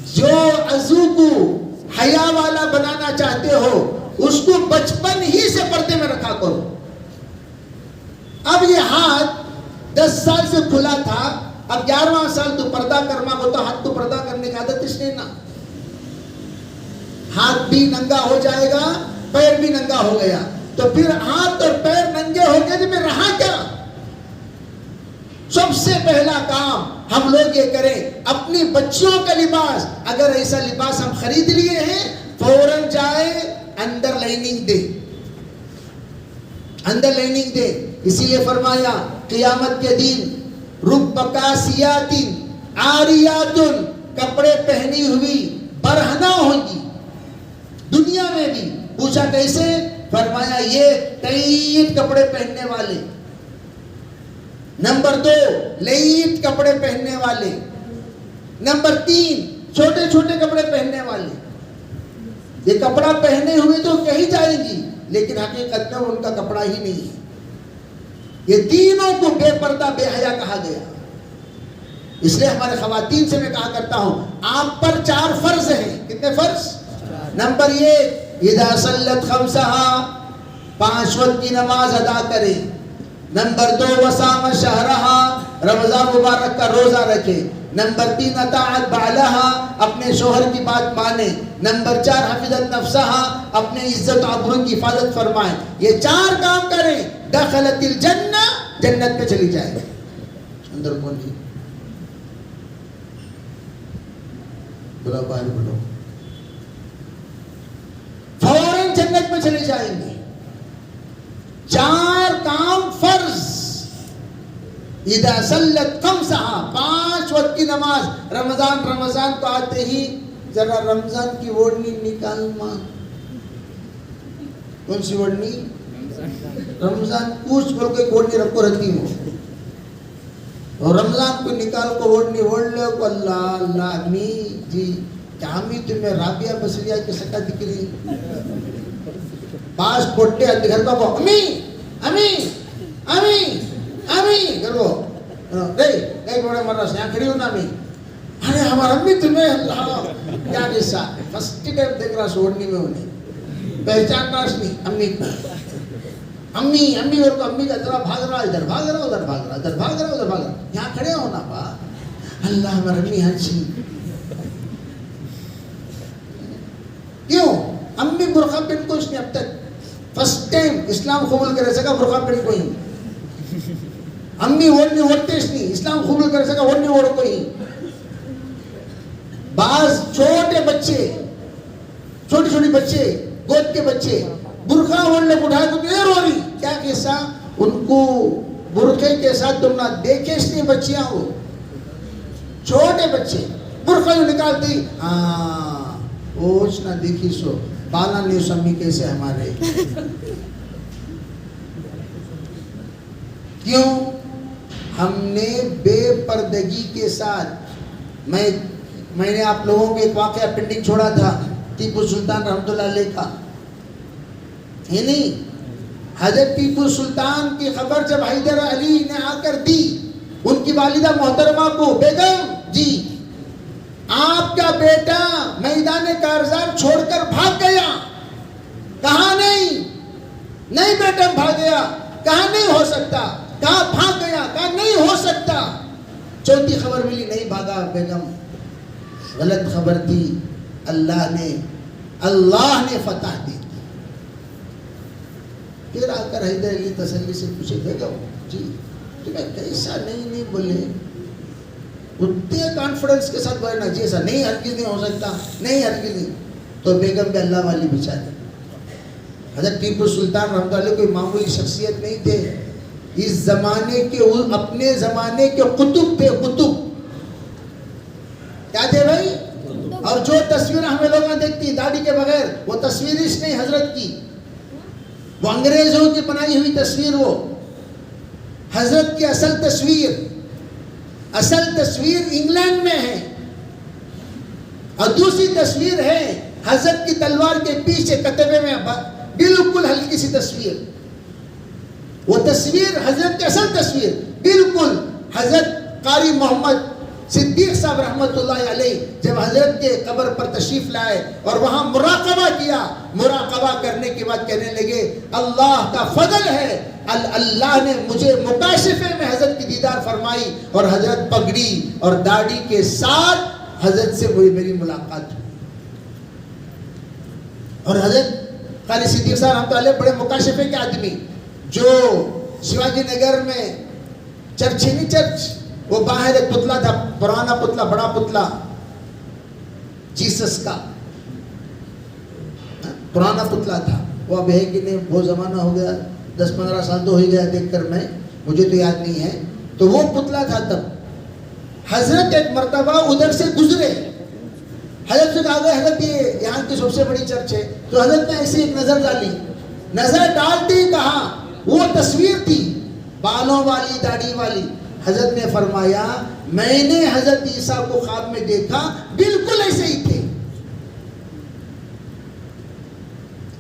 जो अज़ू को हया वाला बनाना चाहते हो उसको बचपन ही से पर्दे में रखा करो। अब ये हाथ 10 साल से खुला था, अब 11वां साल तो पर्दा करना होता, हाथ तो पर्दा करने की आदत इसने ना, हाथ भी नंगा हो जाएगा, पैर भी नंगा हो गया, तो फिर हाथ और पैर नंगे हो गए तो मैं रहा क्या? सबसे पहला काम हम लोग ये करें, अपनी बच्चियों का लिबास, अगर ऐसा लिबास हम खरीद लिए हैं, फौरन जाए अंदर लाइनिंग दे, अंदर लाइनिंग दे। इसीलिए फरमाया क़ियामत के दिन रुब्बकासियातिन आरियातुन, कपड़े पहनी हुई बरहना होंगी दुनिया में भी। पूछा कैसे? फरमाया ये टाइट कपड़े पहनने वाले। नंबर 2 लाइट कपड़े पहनने वाले। नंबर 3 छोटे छोटे कपड़े पहनने वाले। ये कपड़ा पहने हुए तो कहीं जाएंगी, लेकिन हकीकत में उनका कपड़ा ही नहीं है। ये तीनों को बेपर्दा बेहया कहा गया। इसलिए हमारे खवातीन से मैं कहा करता हूं, आप पर 4 फर्ज हैं। कितने फर्ज? नंबर 1 इदा सल्लत खमसहा, 5 वक्त की नमाज अदा करे। नंबर 2 वसाम शहरहा, रमजान मुबारक का रोजा रखे। नंबर 3 अताअत बालहा, अपने शोहर की बात माने। नंबर 4 हफिजत नफ्सहा, अपने इज्जत आबरू की हिफाजत फरमाए। ये 4 काम करें, दखलतिल जन्नह, जन्नत में चली जाएगी। अंदर कौन जी? बोलो बाहर बोलो। फौरन जन्नत में चले जाएंगे। 4 काम फर्ज। इदा सल्लत खमसहा, 5 वक्त की नमाज। रमजान तो आते ही जरा रमजान की ओढ़नी निकाल मां। कौन सी ओढ़नी? रमजान पूछ बोल के ओढ़नी रखो रखी हो, और रमजान को निकाल को ओढ़नी ओढ़ लो को। अल्लाह अल्लाह अम्मी जी, क्या मी तुम्हें राबिया बसरिया की सका दिख रही? पास पोटे घर का को अम्मी अम्मी अम्मी अम्मी करो रे एक बड़े मर्रा से खड़ी हो ना अम्मी। अरे हमारा अम्मी तुम्हें अल्लाह क्या किस्सा। फर्स्ट टाइम देख रहा सोड़नी में उन्हें पहचान रहा नहीं अम्मी को। अम्मी अम्मी और को अम्मी का जरा भाग रहा, इधर भाग रहा उधर भाग रहा, इधर भाग रहा उधर भाग रहा। यहाँ खड़े हो ना बा। अल्लाह हमारा अम्मी हंसी क्यों? अम्मी बुरखा पहन को उसने अब तक फर्स्ट टाइम इस्लाम कबूल करे सका बुरखा पहन को ही। अम्मी ओढ़नी ओढ़ते नहीं, इस्लाम कबूल करे सका ओढ़नी ओढ़ को ही। बाज छोटे बच्चे, छोटे छोटे बच्चे, गोद के बच्चे बुरखा ओढ़ने को उठाए तो देर हो रही। क्या किस्सा? उनको बुरखे के साथ तुम ना देखे इसलिए बच्चियां हो, छोटे बच्चे बुरखा जो निकालती। हाँ ओछ ना देखी सो बाला ने सम्मी कैसे हमारे। क्यों? हमने बेपर्दगी के साथ। मैंने आप लोगों को एक वाकया पेंडिंग छोड़ा था, टीपू सुल्तान रहमतुल्लाह अलैह का, है नहीं? हजरत टीपू सुल्तान की खबर जब हैदर अली ने आकर दी उनकी वालिदा मोहतरमा को, बेगम जी आपका बेटा मैदान कारजार छोड़कर भाग गया। कहा नहीं बेटा भाग गया। कहा नहीं हो सकता। कहा भाग गया। कहा नहीं हो सकता। चौथी खबर मिली नहीं भागा बेगम, गलत खबर थी। अल्लाह ने फतह दी। फिर आकर हैदर अली तसल्ली से पूछे, बेगम जी तुम्हें कैसा नहीं बोले? उतने कॉन्फिडेंस के साथ बोलना जी ऐसा नहीं, हरगिज़ नहीं हो सकता, नहीं हरगिज़ नहीं। तो बेगम भी अल्लाह वाली बेचारे। हज़रत टीपू सुल्तान रहमतुल्लाह अलैह कोई मामूली शख्सियत नहीं थे। इस जमाने के अपने जमाने के कुतुब थे, कुतुब। क्या थे भाई? और जो तस्वीर हमें लोग देखती दाढ़ी के बगैर, वो तस्वीर नहीं हजरत की, वो अंग्रेजों की बनाई हुई तस्वीर। वो हजरत की असल तस्वीर इंग्लैंड में है, और दूसरी तस्वीर है हजरत की तलवार के पीछे कतबे में बिल्कुल हल्की सी तस्वीर। वो तस्वीर हजरत की असल तस्वीर बिल्कुल। हजरत कारी मोहम्मद सिद्दीक साहब रहमतुल्लाह अलैह जब हजरत के कब्र पर तशरीफ लाए और वहां मुराकबा किया, मुराकबा करने के बाद कहने लगे अल्लाह का फजल है, अल्लाह ने मुझे मुकाशिफे में हजरत की दीदार फरमाई और हजरत पगड़ी और दाढ़ी के साथ हजरत से मेरी मुलाकात हुई। और हजरत कारी सिद्दीक साहब रहमतुल्लाह बड़े मुकाशिफे के आदमी, जो शिवाजी नगर में चर्च वो बाहर एक पुतला था, पुराना पुतला, बड़ा पुतला जीसस का, पुराना पुतला था। वो अब है कि नहीं, बहुत जमाना हो गया, 10-15 साल तो हो ही गया देखकर, मैं मुझे तो याद नहीं है। तो वो पुतला था तब। हजरत एक मर्तबा उधर से गुजरे, हजरत से कहा गया हजरत ये यहाँ की सबसे बड़ी चर्च है। तो हजरत ने ऐसे एक नजर डाली, नजर डालते ही कहा, वो तस्वीर थी बालों वाली, दाढ़ी वाली। हजरत ने फरमाया, मैंने हजरत ईसा को ख्वाब में देखा, बिल्कुल ऐसे ही थे,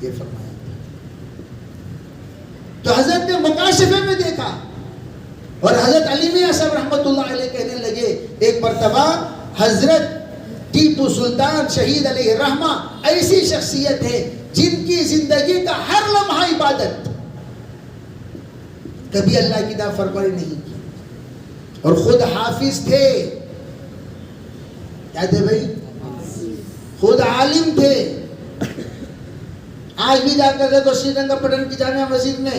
ये फरमाया। तो हजरत ने मुकाशिफे में देखा। और हजरत अली मियां साहब रहमतुल्लाह अलैह कहने लगे, एक मर्तबा हजरत टीपू सुल्तान शहीद अलैहि रहमा ऐसी शख्सियत है जिनकी जिंदगी का हर लम्हा इबादत, कभी अल्लाह की नाफरमानी नहीं की, और खुद हाफिज थे, क्या थे भाई, खुद आलिम थे। आज भी जाकर देखो श्रीरंगपट्टनम की जामिया मस्जिद में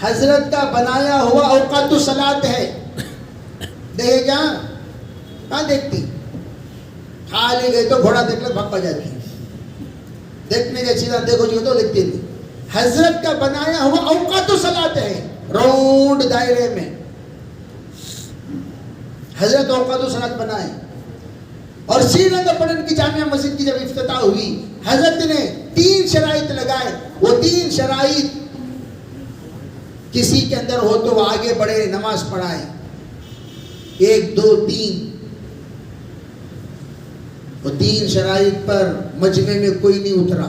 हजरत का बनाया हुआ औकातुस सलात है, देखे क्या, कहाँ देखती, खाली गए तो घोड़ा देख ले भाग जाती, देखने के सीधा देखो जी तो लिखती नहीं। हजरत का बनाया हुआ औकातुस सलात है, राउंड दायरे में हजरत औकातुस सलात बनाए। और श्रीरंगपट्टनम की जामिया मस्जिद की जब इफ्तिताह हुई, हजरत ने 3 शराइत लगाए। वो 3 शराइत, किसी के अंदर हो तो वो आगे बढ़े, नमाज पढ़ाए, 1 2 3। वो 3 शराइत पर मजमे में कोई नहीं उतरा,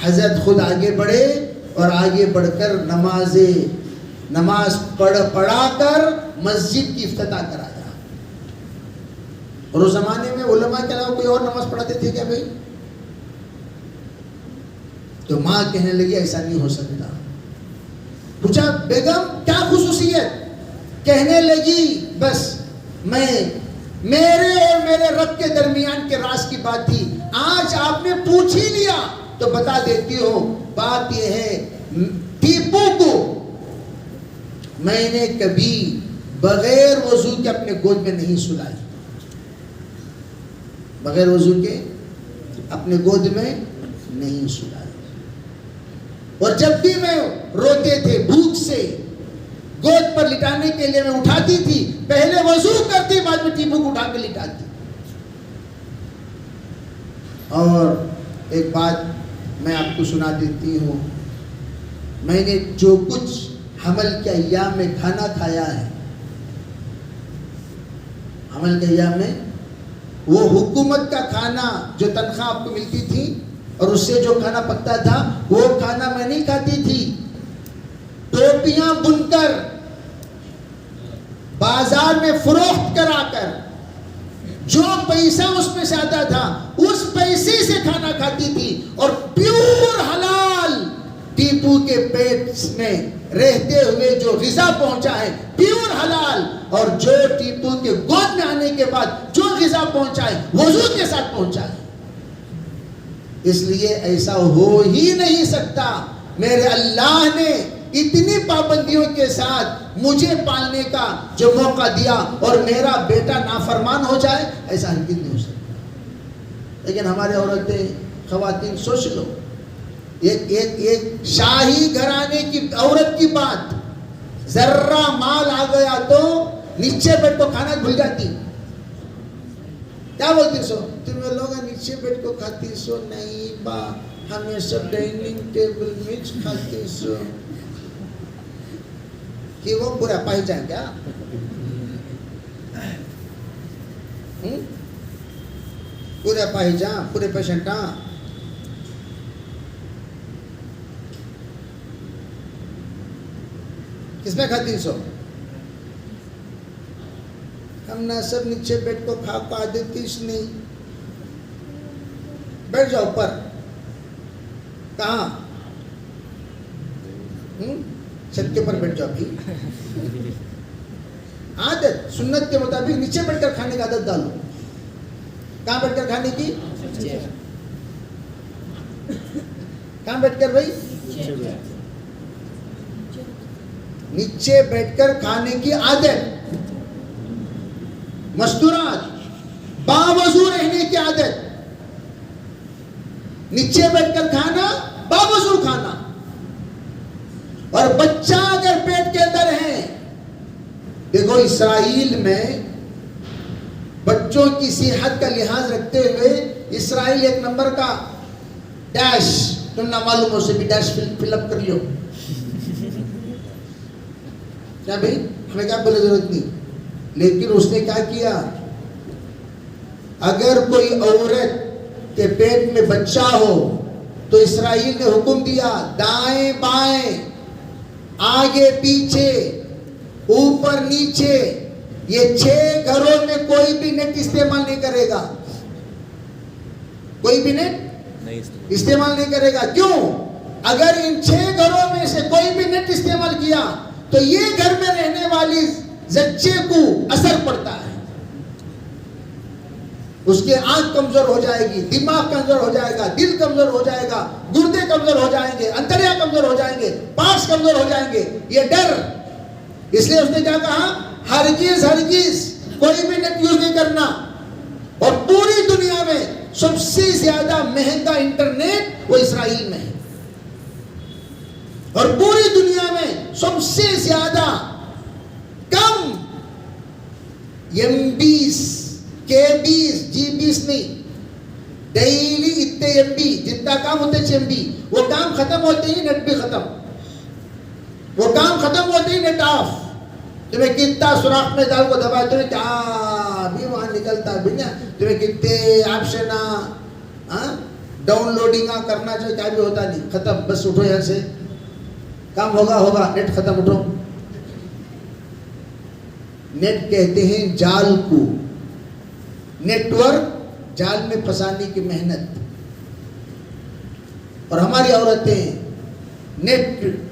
हजरत खुद आगे बढ़े और आगे बढ़कर नमाज पढ़ाकर मस्जिद की इफ्तिताह कराया। और उस जमाने में उलमा के अलावा कोई और नमाज पढ़ाते थे क्या भाई? तो माँ कहने लगी ऐसा नहीं हो सकता। पूछा बेगम क्या खुसूसियत? कहने लगी बस मेरे और मेरे रब के दरमियान के राज की बात थी, आज आपने पूछ ही लिया तो बता देती हो। बात यह है, टीपू को मैंने कभी बगैर वजू के अपने गोद में नहीं सुलाई, बगैर वजू के अपने गोद में नहीं सुलाई। और जब भी मैं रोते थे भूख से, गोद पर लिटाने के लिए मैं उठाती थी, पहले वजू करती, बाद में टीपू को उठा के लिटाती। और एक बात मैं आपको सुना देती हूँ, मैंने जो कुछ हमल के अय्याम में खाना खाया है, हमल के अय्याम में वो हुकूमत का खाना जो तनख्वाह आपको मिलती थी और उससे जो खाना पकता था, वो खाना मैं नहीं खाती थी। टोपियां बुनकर बाजार में फरोख्त कराकर जो पैसा उसमें से आता था, उस पैसे से खाना खाती थी। और प्योर हलाल टीपू के पेट में रहते हुए जो ग़िज़ा पहुंचा है, प्योर हलाल, और जो टीपू के गोद में आने के बाद जो ग़िज़ा पहुंचा है, वजू के साथ पहुंचा है। इसलिए ऐसा हो ही नहीं सकता। मेरे अल्लाह ने इतनी पाबंदियों के साथ मुझे पालने का जो मौका दिया और मेरा बेटा नाफरमान हो जाए, ऐसा हरगिज़ नहीं हो सकता। लेकिन हमारे औरतें, ख़वातीन, सोच लो, एक शाही घराने की औरत की बात, जर्रा माल आ गया तो नीचे बैठ को खाना भूल जाती। क्या बोलती सो? तुम्हें लोग नीचे बैठ को खाती सो? नहीं बा, हमें सब डाइनिंग टेबल में खाती सो। कि वो पूरा पहचान क्या? पूरे पहचान, पूरे पेशेंटा किसमें खाती सो? हम ना सब नीचे बैठ को खा पा देती नहीं। बैठ जाओ ऊपर। कहाँ? छत के ऊपर बैठ जाओ। भी आदत सुन्नत के मुताबिक नीचे बैठकर खाने की आदत डालो। कहाँ बैठकर खाने की? कहाँ बैठकर भाई? नीचे बैठकर खाने की आदत। मस्तूरात, बावजू रहने की आदत, नीचे बैठकर खाना, बावजू खाना। और बच्चा अगर पेट के अंदर है, देखो इस्राइल में बच्चों की सेहत का लिहाज रखते हुए इस्राइल एक नंबर का डैश, तुम ना मालूम हो से भी डैश फिलअप कर लियो। क्या भाई, हमें क्या बोले जरूरत नहीं। लेकिन उसने क्या किया, अगर कोई औरत के पेट में बच्चा हो तो इस्राइल ने हुक्म दिया, दाएं बाएं, आगे पीछे, ऊपर नीचे, ये 6 घरों में कोई भी नेट इस्तेमाल नहीं करेगा, कोई भी नेट इस्तेमाल नहीं करेगा। क्यों? अगर इन 6 घरों में से कोई भी नेट इस्तेमाल किया तो ये घर में रहने वाली बच्चे को असर पड़ता है, उसके आंख कमजोर हो जाएगी, दिमाग कमजोर हो जाएगा, दिल कमजोर हो जाएगा, गुर्दे कमजोर हो जाएंगे, अंतर्या कमजोर हो जाएंगे, पार्ट्स कमजोर हो जाएंगे। ये डर, इसलिए उसने क्या कहा, हरगिज हरगिज कोई भी नेट यूज नहीं करना। और पूरी दुनिया में सबसे ज्यादा महंगा इंटरनेट वो इस्राइल में है, और पूरी दुनिया में सबसे ज्यादा कम MBs, KBs, GBs नहीं, डेली इतने MB, जितना काम होते हैं MB, वो काम खत्म होते ही नेट भी खत्म, वो काम खत्म होते ही नेट ऑफ। तुम्हें कितना सुराख में दाल को दबाए, तुम्हें क्या भी वहां निकलता भी ना, तुम्हें कितने ऑप्शन डाउनलोडिंग करना चाहिए, क्या भी होता नहीं, खत्म, बस उठो यहाँ से, काम होगा, नेट खत्म, उठो। नेट कहते हैं जाल को, नेटवर्क, जाल में फंसाने की मेहनत। और हमारी औरतें नेट,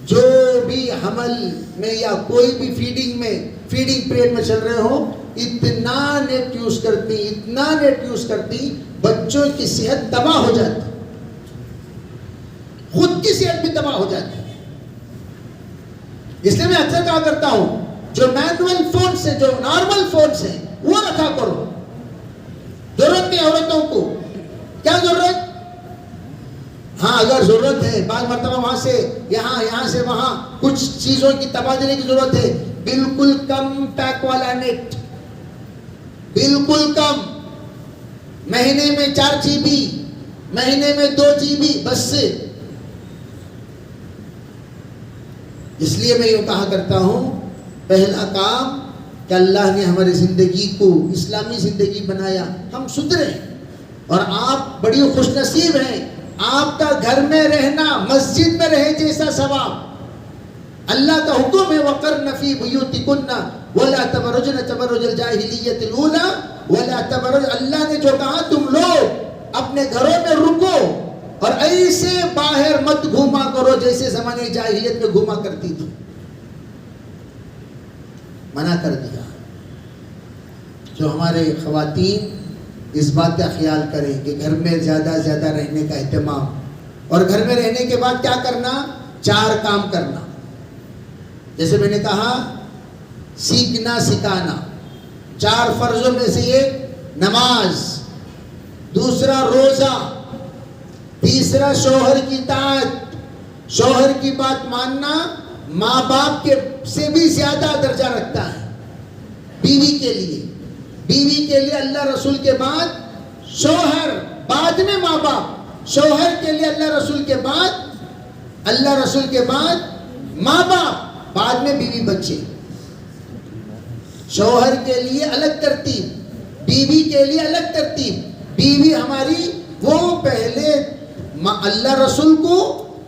जो भी हमल में या कोई भी फीडिंग पीरियड में चल रहे हो, इतना नेट यूज करती, इतना नेट यूज करती, बच्चों की सेहत तबाह हो जाती, खुद की सेहत भी तबाह हो जाती। इसलिए मैं अक्सर कहा करता हूं, जो मैनुअल फोन से, जो नॉर्मल फोन से, वो रखा करो। जरूरत नहीं औरतों को, क्या जरूरत? हाँ, अगर जरूरत है, बाद मरतबा वहां से यहाँ, यहाँ से वहां कुछ चीजों की तबादले की जरूरत है, बिल्कुल कम पैक वाला नेट, बिल्कुल कम, महीने में 4 GB, महीने में 2 GB, बस से। इसलिए मैं यूं कहा करता हूं, पहला काम कि अल्लाह ने हमारी जिंदगी को इस्लामी जिंदगी बनाया, हम सुधरे, और आप बड़ी खुशनसीब हैं, आपका घर में रहना मस्जिद में रहे जैसा सवाब। अल्लाह का हुक्म है, वक़र्न फ़ी बुयूतिकुन्ना वला तबरजुन तबरुजुल जाहिलिय्यतिल ऊला वला तबरज। अल्लाह ने जो कहा, तुम लोग अपने घरों में रुको और ऐसे बाहर मत घूमा करो जैसे ज़माने जाहिलियत में घूमा करती थी, मना कर दिया। जो हमारे ख़वातीन इस बात का ख्याल करें कि घर में ज़्यादा ज़्यादा रहने का एहतमाम, और घर में रहने के बाद क्या करना, 4 काम करना। जैसे मैंने कहा, सीखना सिखाना, 4 फर्जों में से एक नमाज, दूसरा रोज़ा, तीसरा शौहर की ताअत, शौहर की बात मानना माँ बाप के से भी ज्यादा दर्जा रखता है। बीवी के लिए अल्लाह रसूल के बाद शौहर, बाद में माँ बाप। शौहर के लिए अल्लाह रसूल के बाद माँ बाप, बाद में बीवी बच्चे। शौहर के लिए अलग तरतीब, बीवी के लिए अलग तरतीब। बीवी हमारी वो पहले अल्लाह रसूल को,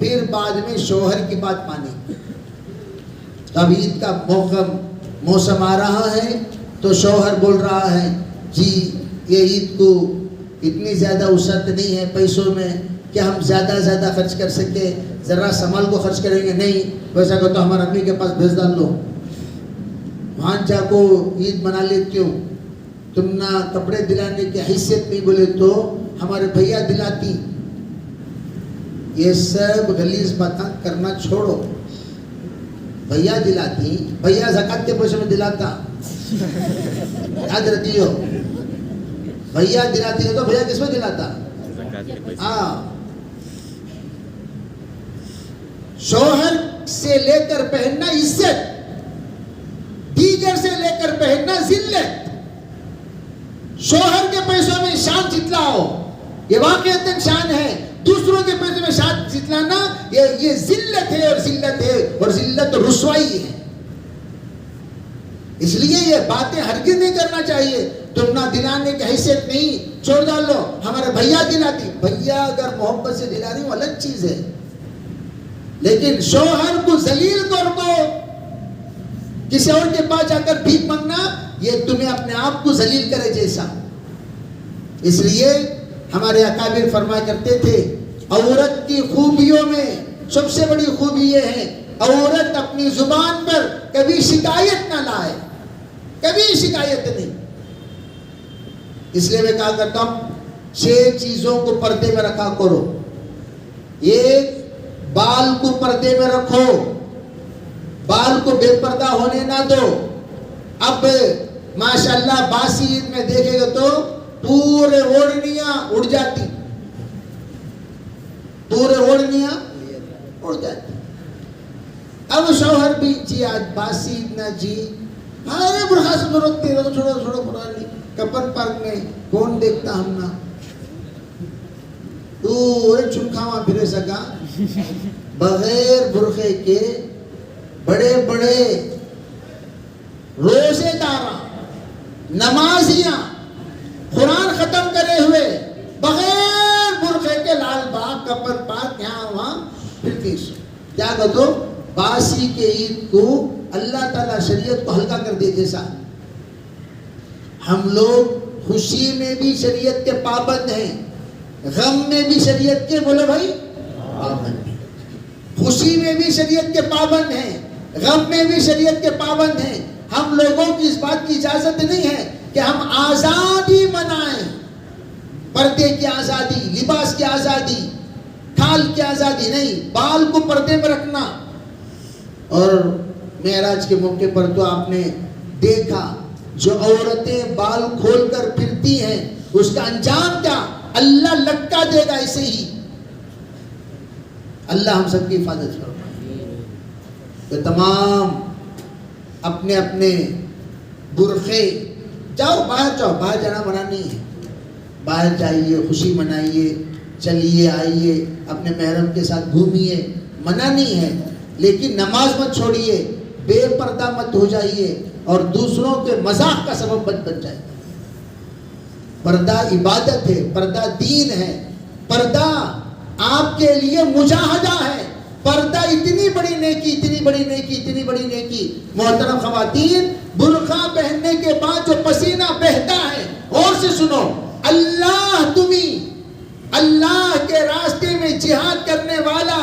फिर बाद में शौहर की बात मानेगी। अब ईद का मौसम आ रहा है तो शौहर बोल रहा है, जी ये ईद को इतनी ज़्यादा वसअत नहीं है पैसों में कि हम ज़्यादा खर्च कर सके, ज़रा संभाल को खर्च करेंगे। नहीं, वैसा को तो हमारे अम्मी के पास भेज डाल लो, भांजा को ईद मना लेती हूँ, तुम ना कपड़े दिलाने की हैसियत नहीं बोले तो हमारे भैया दिलाती। ये सब गलीज बातें करना छोड़ो। भैया दिलाती, भैया ज़कात के पैसे में दिलाता, याद रखियो, भैया दिलाती है तो भैया किसमें दिलाता? हाँ, शौहर से लेकर पहनना इज्जत, दीगर से लेकर पहनना जिल्लत। शौहर के पैसों में शान जितलाओ, ये वाकईतन शान है। दूसरों के पैसों में शान जितलाना ये जिल्लत है, और जिल्लत है, और जिल्लत रुसवाई है। इसलिए ये बातें हरगिज़ नहीं करना चाहिए। तुम ना दिलाने की हैसियत नहीं, छोड़ डालो, हमारे भैया दिलाती। भैया अगर मोहब्बत से दिला रही हो अलग चीज है, लेकिन शौहर को जलील कर दो, किसी और के पास जाकर भीख मांगना, ये तुम्हें अपने आप को जलील करे जैसा। इसलिए हमारे अकाबिर फरमाया करते थे, औरत की खूबियों में सबसे बड़ी खूबी ये है, औरत अपनी जुबान पर कभी शिकायत ना लाए, कभी शिकायत नहीं। इसलिए मैं कहा करता हूं 6 चीजों को पर्दे में रखा करो। एक, बाल को पर्दे में रखो, बाल को बेपर्दा होने ना दो। अब माशाल्लाह बासी ईद में देखेगा तो पूरे ओढ़नियां उड़ जाती, पूरे ओढ़नियां उड़ जाती। अब शौहर भी जी आज बासी ईद ना जी, अरे बुरखा से जरूरत नहीं, छोड़ो छोड़ो पुरानी कपन पार्क में कौन देखता हम ना, तू चुनखावा फिरे सका बगैर बुरखे के। बड़े बड़े रोजेदारा, नमाजियां, कुरान खत्म करे हुए बगैर बुरखे के लाल बाग कपन पार्क यहाँ वहां फिरती। क्या कहो, बासी के ईद को अल्लाह ताला शरीयत को हल्का कर दे जैसा। हम लोग खुशी में भी शरीयत के पाबंद हैं, गम में भी शरीयत के, बोलो भाई, पाबंद हैं। खुशी में भी शरीयत के पाबंद हैं, गम में भी शरीयत के पाबंद हैं। हम लोगों की इस बात की इजाजत नहीं है कि हम आजादी मनाएं, पर्दे की आजादी, लिबास की आजादी, खाल की आजादी नहीं, बाल को पर्दे में रखना। और मेराज के मौके पर तो आपने देखा जो औरतें बाल खोलकर फिरती हैं, उसका अंजाम क्या, अल्लाह लटका देगा ऐसे ही। अल्लाह हम सबकी हिफाजत फरमाए। तो तमाम अपने अपने बुरखे, जाओ बाहर, जाओ बाहर, जाना मना नहीं है, बाहर जाइए, खुशी मनाइए, चलिए आइए, अपने महरम के साथ घूमिए, मना नहीं है। लेकिन नमाज मत छोड़िए, बेपर्दा मत हो जाइए और दूसरों के मजाक का सबब मत बन जाए। पर्दा इबादत है, पर्दा दीन है, पर्दा आपके लिए मुजाहदा है। पर्दा इतनी बड़ी नेकी, इतनी बड़ी नेकी, इतनी बड़ी नेकी। मोहतरम खवातीन, बुर्का पहनने के बाद जो पसीना बहता है, और से सुनो, अल्लाह के रास्ते में जिहाद करने वाला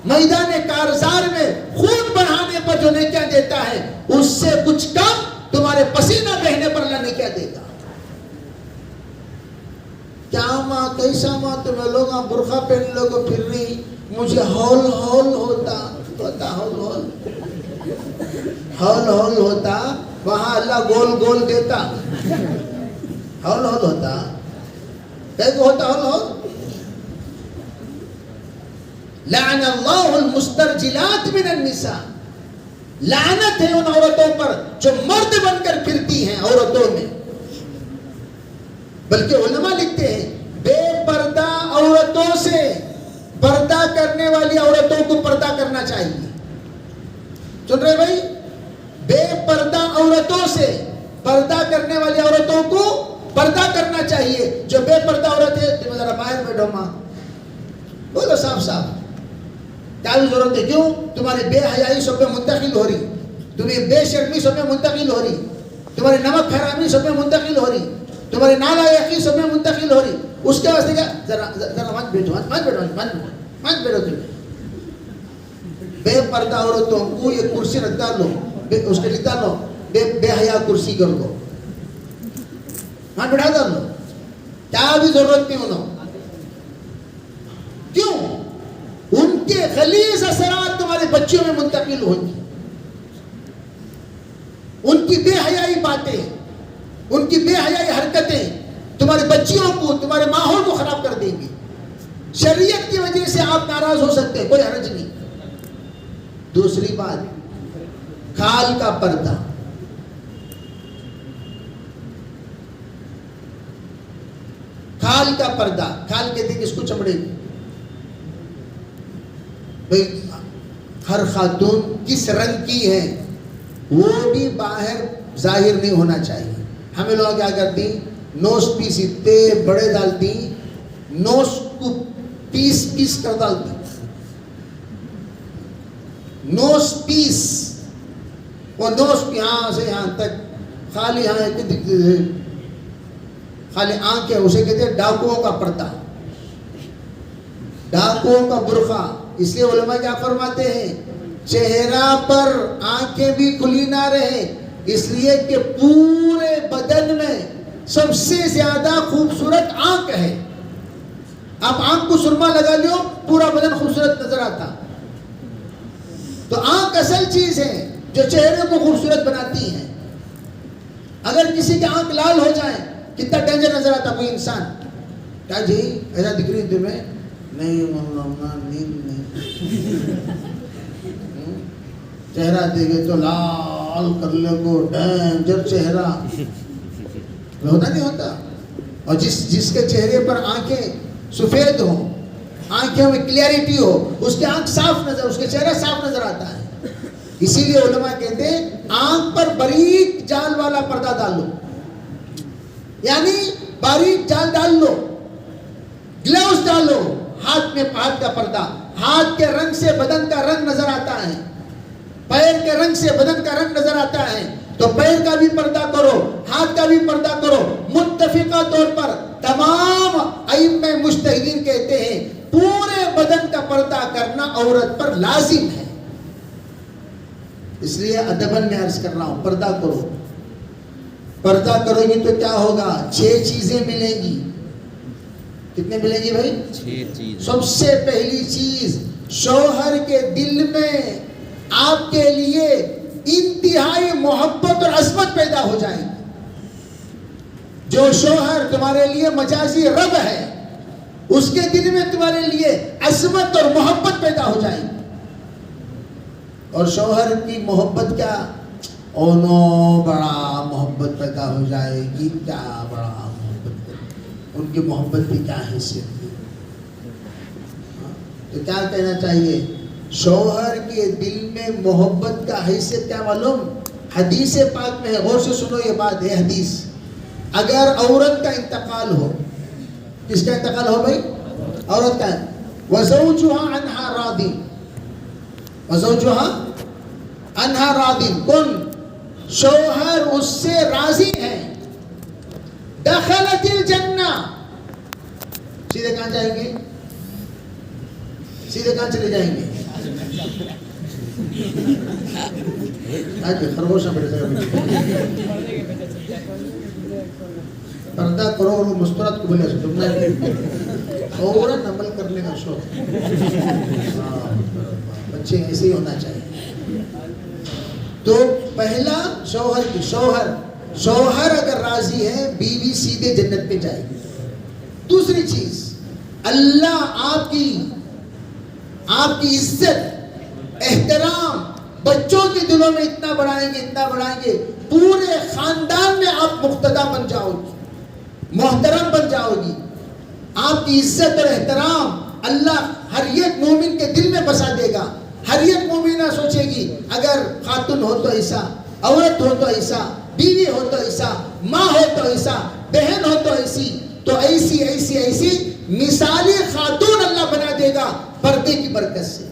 मैदान कारजार में खून बहाने पर जो नेकियां देता है, उससे कुछ कम तुम्हारे पसीना बहने पर अल्लाह नेकियां देगा। क्या माँ, कैसा माँ, तुम्हें लोग बुर्खा पहन लोग फिर रही, मुझे हौल हौल होता, हौल हौल होता, वहां अल्लाह गोल गोल देता। हौल हौल होता, कैसे होता हौल हौल? लानल्लाहुल मुस्तरजिलात मिनन निसा, लानत है उन औरतों पर जो मर्द बनकर फिरती हैं औरतों में। बल्कि उलमा लिखते हैं, बेपर्दा औरतों से पर्दा करने वाली औरतों को पर्दा करना चाहिए। सुन रहे भाई, बेपर्दा औरतों से पर्दा करने वाली औरतों को पर्दा करना चाहिए। जो बेपर्दा औरत है, तुम जरा बाहर बैठो माँ, बोलो साफ साफ, क्या जरूरत है? क्यों? तुम्हारी बेहयाई सब में मुंतकिल हो रही, तुम्हें बेशर्मी सब में मुंतकिल हो रही, तुम्हारी नमक हरामी सब में मुंतकिल हो रही, तुम्हारी नालायकी सब में मुंतकिल हो रही। उसके वास्ते क्या, जरा जरा मत बैठो, मत बैठो तुम। बेपर्दा औरतों को ये कुर्सी रख डालो, उसके लिख डालो, बेहया कुर्सी कर दो, हाँ बैठा डालो, क्या भी जरूरत नहीं होना। क्यों? उनके खलीज असरात तुम्हारे बच्चों में मुंतकिल होंगे, उनके उनकी बेहयाई बातें, उनकी बेहयाई हरकतें तुम्हारी बच्चियों को, तुम्हारे माहौल को खराब कर देंगी। शरीयत की वजह से आप नाराज हो सकते हैं, कोई हर्ज नहीं। दूसरी बात, खाल का पर्दा। खाल का पर्दा, खाल कहते हैं किसको? चमड़े को। भाई हर खातून किस रंग की है वो भी बाहर जाहिर नहीं होना चाहिए। हमें लोग क्या करती, नोस पीस इतने बड़े डालती, नोस को पीस पीस कर डालती, नोस पीस, वो नोस यहाँ से यहाँ तक खाली यहाँ दिखती है, खाली आंख है, उसे कहते हैं डाकुओं का पर्दा, डाकुओं का बुर्का। इसलिए उलमा क्या फरमाते हैं, चेहरा पर आंखें भी खुली ना रहे, इसलिए कि पूरे बदन में सबसे ज्यादा खूबसूरत आंख है। आप आंख को सुरमा लगा लो, पूरा बदन खूबसूरत नजर आता। तो आंख असल चीज है जो चेहरे को खूबसूरत बनाती है। अगर किसी की आंख लाल हो जाए, कितना डेंजर नजर आता कोई इंसान। क्या जी ऐसा दिख रही तुम्हें? नहीं नींद नहीं। चेहरा देखे तो लाल कर ले को, डेंजर चेहरा होता नहीं होता। और जिसके चेहरे पर आंखें सफेद हो, आंखों में क्लियरिटी हो, उसकी आंख साफ नजर, उसके चेहरा साफ नजर आता है। इसीलिए उलमा कहते हैं आंख पर बारीक जाल वाला पर्दा डाल लो, यानी बारीक जाल डाल लो, ग्लव्स डालो, हाथ में हाथ का पर्दा। हाथ के रंग से बदन का रंग नजर आता है, पैर के रंग से बदन का रंग नजर आता है, तो पैर का भी पर्दा करो, हाथ का भी पर्दा करो। मुत्तफिका तौर पर तमाम अइम्मे मुज्तहिदीन कहते हैं पूरे बदन का पर्दा करना औरत पर लाजिम है। इसलिए अदबन में अर्ज कर रहा हूं, पर्दा करो। पर्दा करोगी तो क्या होगा? 6 चीजें मिलेंगी। कितने मिलेंगी भाई? 6 चीज। सबसे पहली चीज, शौहर के दिल में आपके लिए इंतहाई मोहब्बत और अज़मत पैदा हो जाएगी। जो शौहर तुम्हारे लिए मजाजी रब है, उसके दिल में तुम्हारे लिए अज़मत और मोहब्बत पैदा हो जाएगी। और शौहर की मोहब्बत क्या, ओनो बड़ा मोहब्बत पैदा हो जाएगी। क्या बड़ा मोहब्बत, उनकी मोहब्बत की क्या हैसियत है। तो क्या कहना चाहिए, शौहर के दिल में मोहब्बत का हैसियत क्या मालूम? हदीस पाक में है, गौर से सुनो ये बात है हदीस। अगर औरत का इंतकाल हो, किसका इंतकाल हो भाई? औरत का। वज़ौजुहा अन्हा रादिन, वज़ौजुहा अन्हा रादिन, कौन? शौहर उससे राजी है। दखलतिल जन्ना, सीधे कहां जाएंगे? सीधे कहां चले जाएंगे? खरगोश पर्दा करो और वो मुस्तरद को बोले तुमने और अमल करने का शौक। बच्चे ऐसे ही होना चाहिए। तो पहला शौहर की, शौहर अगर राजी है, बीवी सीधे जन्नत पे जाएगी। दूसरी चीज, अल्लाह आपकी इज्जत, एहतराम बच्चों के दिलों में इतना बढ़ाएंगे, पूरे खानदान में आप मुक्तदा बन जाओगी, मोहतरम बन जाओगी। आपकी इज्जत और एहतराम अल्लाह हर एक मोमिन के दिल में बसा देगा। हर एक मोमिना सोचेगी अगर खातून हो तो ऐसा, औरत हो तो ऐसा, बीवी हो तो ऐसा, माँ हो तो ऐसा, बहन हो तो ऐसी, तो ऐसी ऐसी ऐसी मिसाली खातून अल्लाह बना देगा पर्दे की बरकत से।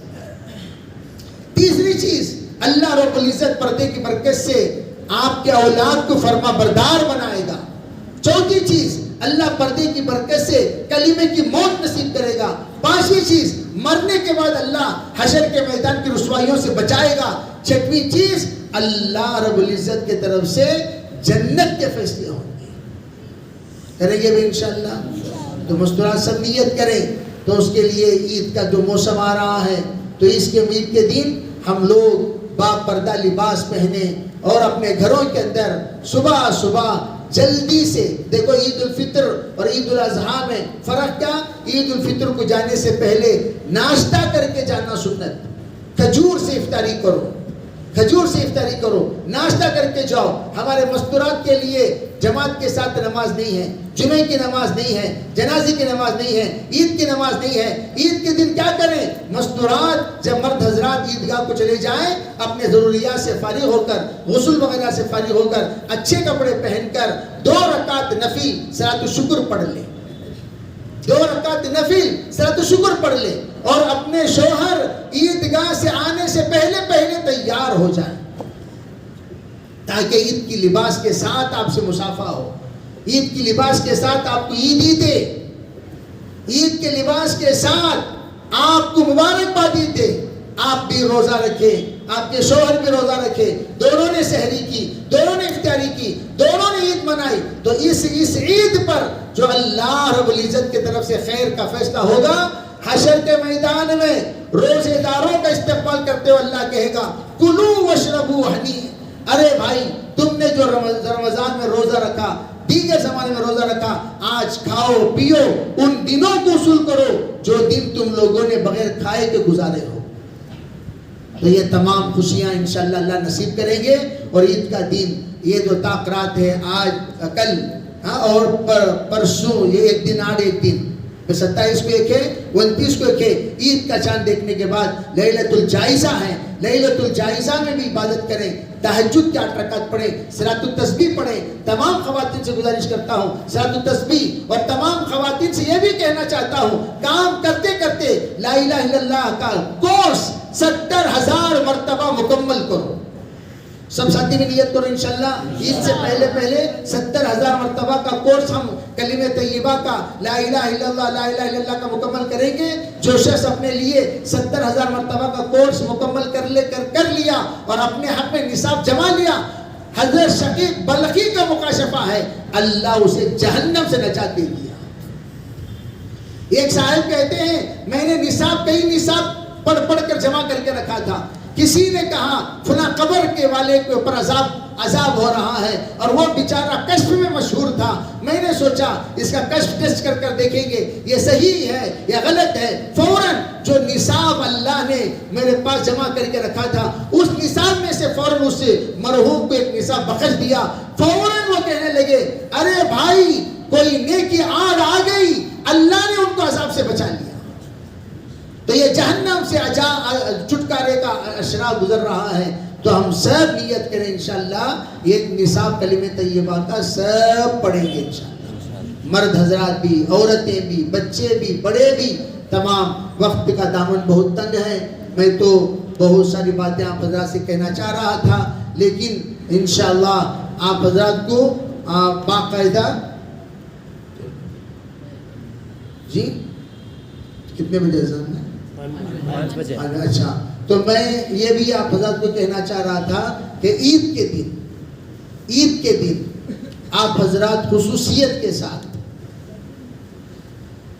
तीसरी चीज, अल्लाह रब्बुल इज्जत पर्दे की बरकत से आपके औलाद को फरमा बरदार बनाएगा। चौथी चीज, अल्लाह पर्दे की बरकत से कलीमे की मौत नसीब करेगा। पांचवी चीज, मरने के बाद अल्लाह हशर के मैदान की रुसवाइयों से बचाएगा। छठवीं चीज, अल्लाह रब्बुल इज्जत की तरफ से जन्नत के फैसले होंगे। करेंगे भी इंशाअल्लाह। तो मुस्कुरा सब नियत करें। तो उसके लिए ईद का जो मौसम आ रहा है, तो इसके ईद के दिन हम लोग बापर्दा लिबास पहने, और अपने घरों के अंदर सुबह सुबह जल्दी से, देखो ईद उल फित्र और ईद उल अजहा में फर्क क्या? ईद उल फित्र को जाने से पहले नाश्ता करके जाना सुन्नत। खजूर से इफ्तारी करो, खजूर से इफ्तारी करो, नाश्ता करके जाओ। हमारे मस्तूरात के लिए जमात के साथ नमाज नहीं है, जुमे की नमाज नहीं है, जनाजे की नमाज नहीं है, ईद की नमाज नहीं है। ईद के दिन क्या करें? मस्तूरात जब मर्द हजरात ईदगाह को चले जाएं, अपने ज़रूरियात से फारिग होकर, गुस्ल वगैरह से फारिग होकर, अच्छे कपड़े पहनकर 2 रकात नफिल सलातुल शुक्र पढ़ ले, 2 रकात नफिल सलातुल शुक्र पढ़ ले और अपने शोहर ईदगाह से आने से पहले पहले तैयार हो जाए, ताकि ईद की लिबास के साथ आपसे मुसाफा हो, ईद की लिबास के साथ आपको ईद दे, ईद के लिबास के साथ आपको मुबारकबादी दे। आप भी रोजा रखें, आपके शोहर भी रोजा रखे, दोनों ने सहरी की, दोनों ने इफ्तारी की, दोनों ने ईद मनाई। तो इस ईद पर जो अल्लाह रब्बुल इज्जत की तरफ से खैर का फैसला होगा, हशर के मैदान में रोजेदारों का इस्तेमाल करते हुए अल्लाह कहेगा कुलू वशरबू हनी। अरे भाई, तुमने जो रमजान में रोजा रखा, दीगर जमाने में रोजा रखा, आज खाओ पियो, उन दिनों को वसूल करो जो दिन तुम लोगों ने बगैर खाए के गुजारे हो। तो ये तमाम खुशियां इंशाअल्लाह अल्लाह नसीब करेंगे। और ईद का दिन, ये जो ताक़रात है आज कल, हाँ, और परसों, ये एक दिन आड़ एक दिन, 27 को एक है, 29 को एक है। ईद का चांद देखने के बाद लैलतुल जायज़ा है, लैलतुल जायज़ा में भी इबादत करें, तहज्जुद के 8 रकात पढ़ें, सलातुल तस्बीह पढ़ें। तमाम ख़वातीन से गुजारिश करता हूँ सलातुल तस्बीह, और तमाम ख़वातीन से ये भी कहना चाहता हूँ, काम करते करते ला इलाहा इल्लल्लाह का कोर्स 70,000 मरतबा मुकम्मल करो। सब साथी भी नियत करो इंशाअल्लाह ईद से पहले पहले 70,000 मरतबा का कोर्स हम कलीमे तैयबा का ला इलाहा इल्लल्लाह का मुकम्मल करेंगे। जो शख्स अपने लिए 70,000 मरतबा का कोर्स मुकम्मल कर लिया और अपने हक में निसाब जमा लिया, हजरत शकीब बल्खी का मुकाशफा है, अल्लाह उसे जहन्नम से नजात दे दिया। एक साहिब कहते हैं, मैंने निसाब कई निसाब पढ़ कर जमा करके रखा था। किसी ने कहा फला कब्र के वाले के ऊपर अजाब हो रहा है और वो बेचारा कश्फ में मशहूर था। मैंने सोचा इसका कश्फ टेस्ट कर देखेंगे ये सही है या गलत है। फौरन जो निसाब अल्लाह ने मेरे पास जमा करके रखा था, उस निसाब में से फौरन उस मरहूम को एक निसाब बख्श दिया। फौरन वो कहने लगे, अरे भाई कोई नेकी आड़ आ गई, अल्लाह ने उनको अजाब से बचा लिया। तो ये जहन्नम से छुटकारे का अशरा गुजर रहा है। तो हम सब नियत करें इंशाअल्लाह एक निसाब कलीमे तैयबा का सब पढ़ेंगे इंशाअल्लाह, मर्द हजरात भी, औरतें भी, बच्चे भी, बड़े भी, तमाम। वक्त का दामन बहुत तंग है, मैं तो बहुत सारी बातें आप हजरात से कहना चाह रहा था, लेकिन इंशाअल्लाह आप हजरात को बाकायदा जी कितने बजे अज़ान है? 5 बजे। अच्छा, तो मैं ये भी आप हज़रात को कहना चाह रहा था कि ईद के दिन आप हज़रात खुसूसियत के साथ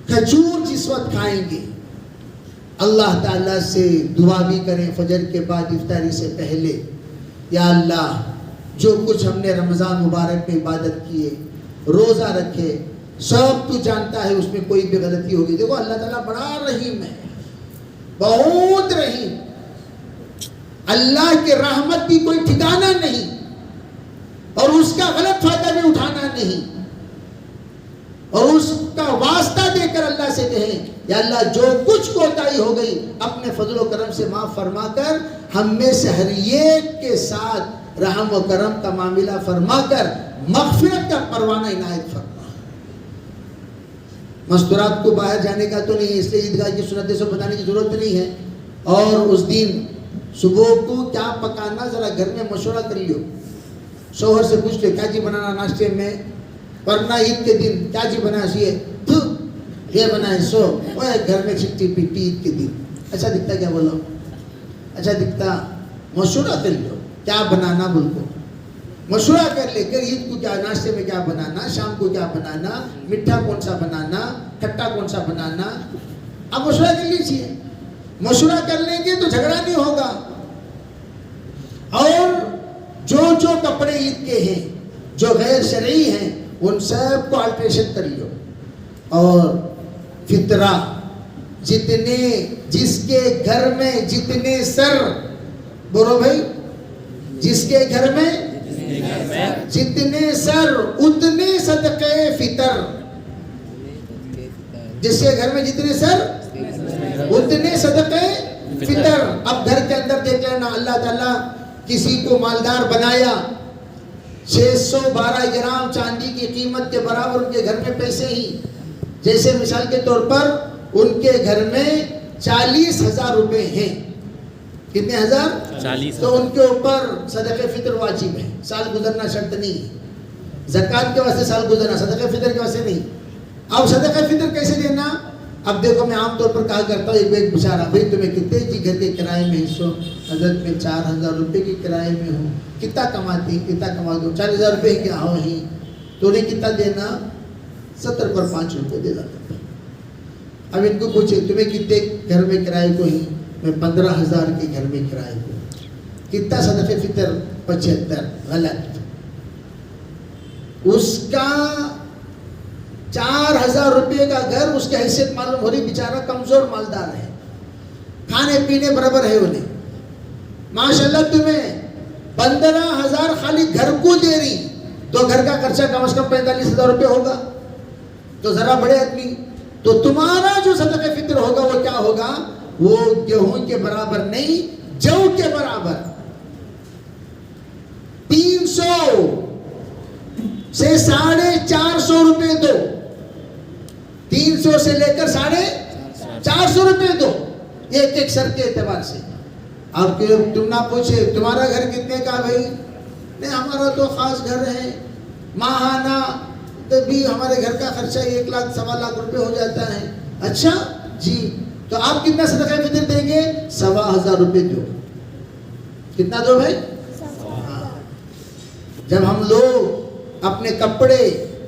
खजूर जिस वक्त खाएंगे, अल्लाह ताला से दुआ भी करें फजर के बाद इफ्तारी से पहले, या अल्लाह जो कुछ हमने रमज़ान मुबारक में इबादत किए, रोज़ा रखे, सब तू जानता है उसमें कोई भी गलती होगी। देखो अल्लाह ताला बड़ा रहीम है, बहुत रहीम। अल्लाह के रहमत की कोई ठिकाना नहीं और उसका गलत फायदा भी उठाना नहीं, और उसका वास्ता देकर अल्लाह से कहें, या अल्लाह जो कुछ कोताही हो गई अपने फजल करम से माफ फरमा कर हम में से हर एक के साथ रहम व करम का मामला फरमा कर मग़फ़िरत का परवाना इनायत फरमा। मस्तूरात को बाहर जाने का तो नहीं है, इसलिए ईदगाह की सुन्नतें सब बताने की जरूरत नहीं है। और उस दिन सुबह को क्या पकाना जरा घर में मशवरा कर लियो, शोहर से पूछ लो क्या जी बनाना नाश्ते में, वरना ईद के दिन क्या जी बना ये बनाए सो वो घर में छिट्टी पीटी ईद के दिन अच्छा दिखता, क्या बोलो अच्छा दिखता, मशवरा कर लो क्या बनाना, बोल मशवरा कर लेकर ईद को क्या नाश्ते में क्या बनाना, शाम को क्या बनाना, मीठा कौन सा बनाना, खट्टा कौन सा बनाना, आप मशवरा कर लीजिए। मशवरा कर लेंगे तो झगड़ा नहीं होगा। और जो जो कपड़े ईद के हैं जो गैर शरई हैं उन सब को अल्ट्रेशन कर लियो। और फितरा, जितने जिसके घर में जितने सर, बोलो भाई, जिसके घर में जितने सर उतने सदके फितर, जिसके घर में जितने सर उतने सदके फितर। अब घर के अंदर देख लेना, अल्लाह ताला किसी को मालदार बनाया, 612 ग्राम चांदी की कीमत के बराबर उनके घर में पैसे ही, जैसे मिसाल के तौर पर उनके घर में 40,000 रुपए हैं। कितने हजार? 40। तो उनके ऊपर सदक़े फितर वाजिब है, साल गुजरना शर्त नहीं है। ज़कात के वास्ते साल गुजरना, सदक़े फितर के वास्ते नहीं। अब सदक़े फितर कैसे देना? अब देखो, मैं आमतौर पर कहा करता हूँ, एक बेचारा, भाई तुम्हें कितने जी घर के किराए में हिस्सों? हजरत में 4,000 रुपये के किराए में हूँ। कितना कमाती? कितना कमा दो? 40,000 रुपये क्या हो ही? तो उन्हें कितना देना? 70 पर 5 रुपये देना। अब इनको पूछे तुम्हें कितने घर में किराए को ही? मैं 15,000 के घर में किराए को। कितना सदक़े फितर? 75। गलत। उसका 4,000 रुपये का घर, उसकी हैसियत मालूम हो रही, बेचारा कमजोर मालदार है, खाने पीने बराबर है उन्हें। माशाल्लाह तुम्हें 15,000 खाली घर को दे रही, तो घर का खर्चा कम से कम 45,000 रुपये होगा। तो जरा बड़े आदमी, तो तुम्हारा जो सदक़े फितर होगा वो क्या होगा? वो गेहूं के बराबर नहीं, जौ के बराबर। 300 से 450 रुपये दो, 300 से लेकर 450 रुपये दो, एक एक सर के एतबार से। अब तुम ना पूछे तुम्हारा घर कितने का? भाई नहीं, हमारा तो खास घर है, माहाना तो भी हमारे घर का खर्चा 1 लाख 1.25 लाख रुपए हो जाता है। अच्छा जी, तो आप कितना सदक़े फितर देंगे? 1,1500 रुपये दो। कितना दो भाई? जब हम लोग अपने कपड़े,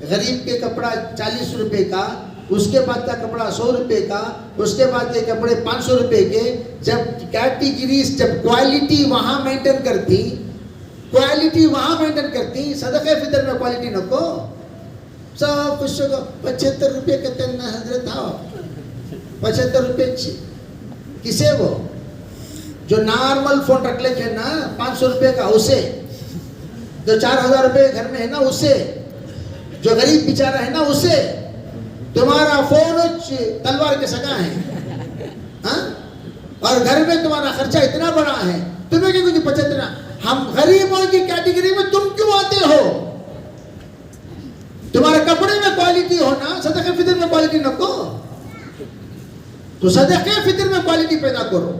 गरीब के कपड़ा 40 रुपए का, उसके बाद का कपड़ा 100 रुपए का, उसके बाद के कपड़े 500 रुपए के, जब कैटेगरीज, जब क्वालिटी वहां मेंटेन करती, क्वालिटी वहां मेंटेन करती, सदक़े फितर में क्वालिटी नको। सब कुछ 75 रुपये का तेना हजरत था, 75 रुपये किसे? वो जो नॉर्मल फोन रख लेते हैं ना 500 रुपये का, उसे, जो 4,000 रुपये घर में है ना उसे, जो गरीब बेचारा है ना उसे। तुम्हारा फोन तलवार के सगा है, हाँ? और घर में तुम्हारा खर्चा इतना बड़ा है, तुम्हें क्यों कुछ 75? हम गरीबों की कैटेगरी में तुम क्यों आते हो? तुम्हारे कपड़े में क्वालिटी हो ना, सदक़े फितर में क्वालिटी नको। तो सदक़े फितर में क्वालिटी पैदा करो,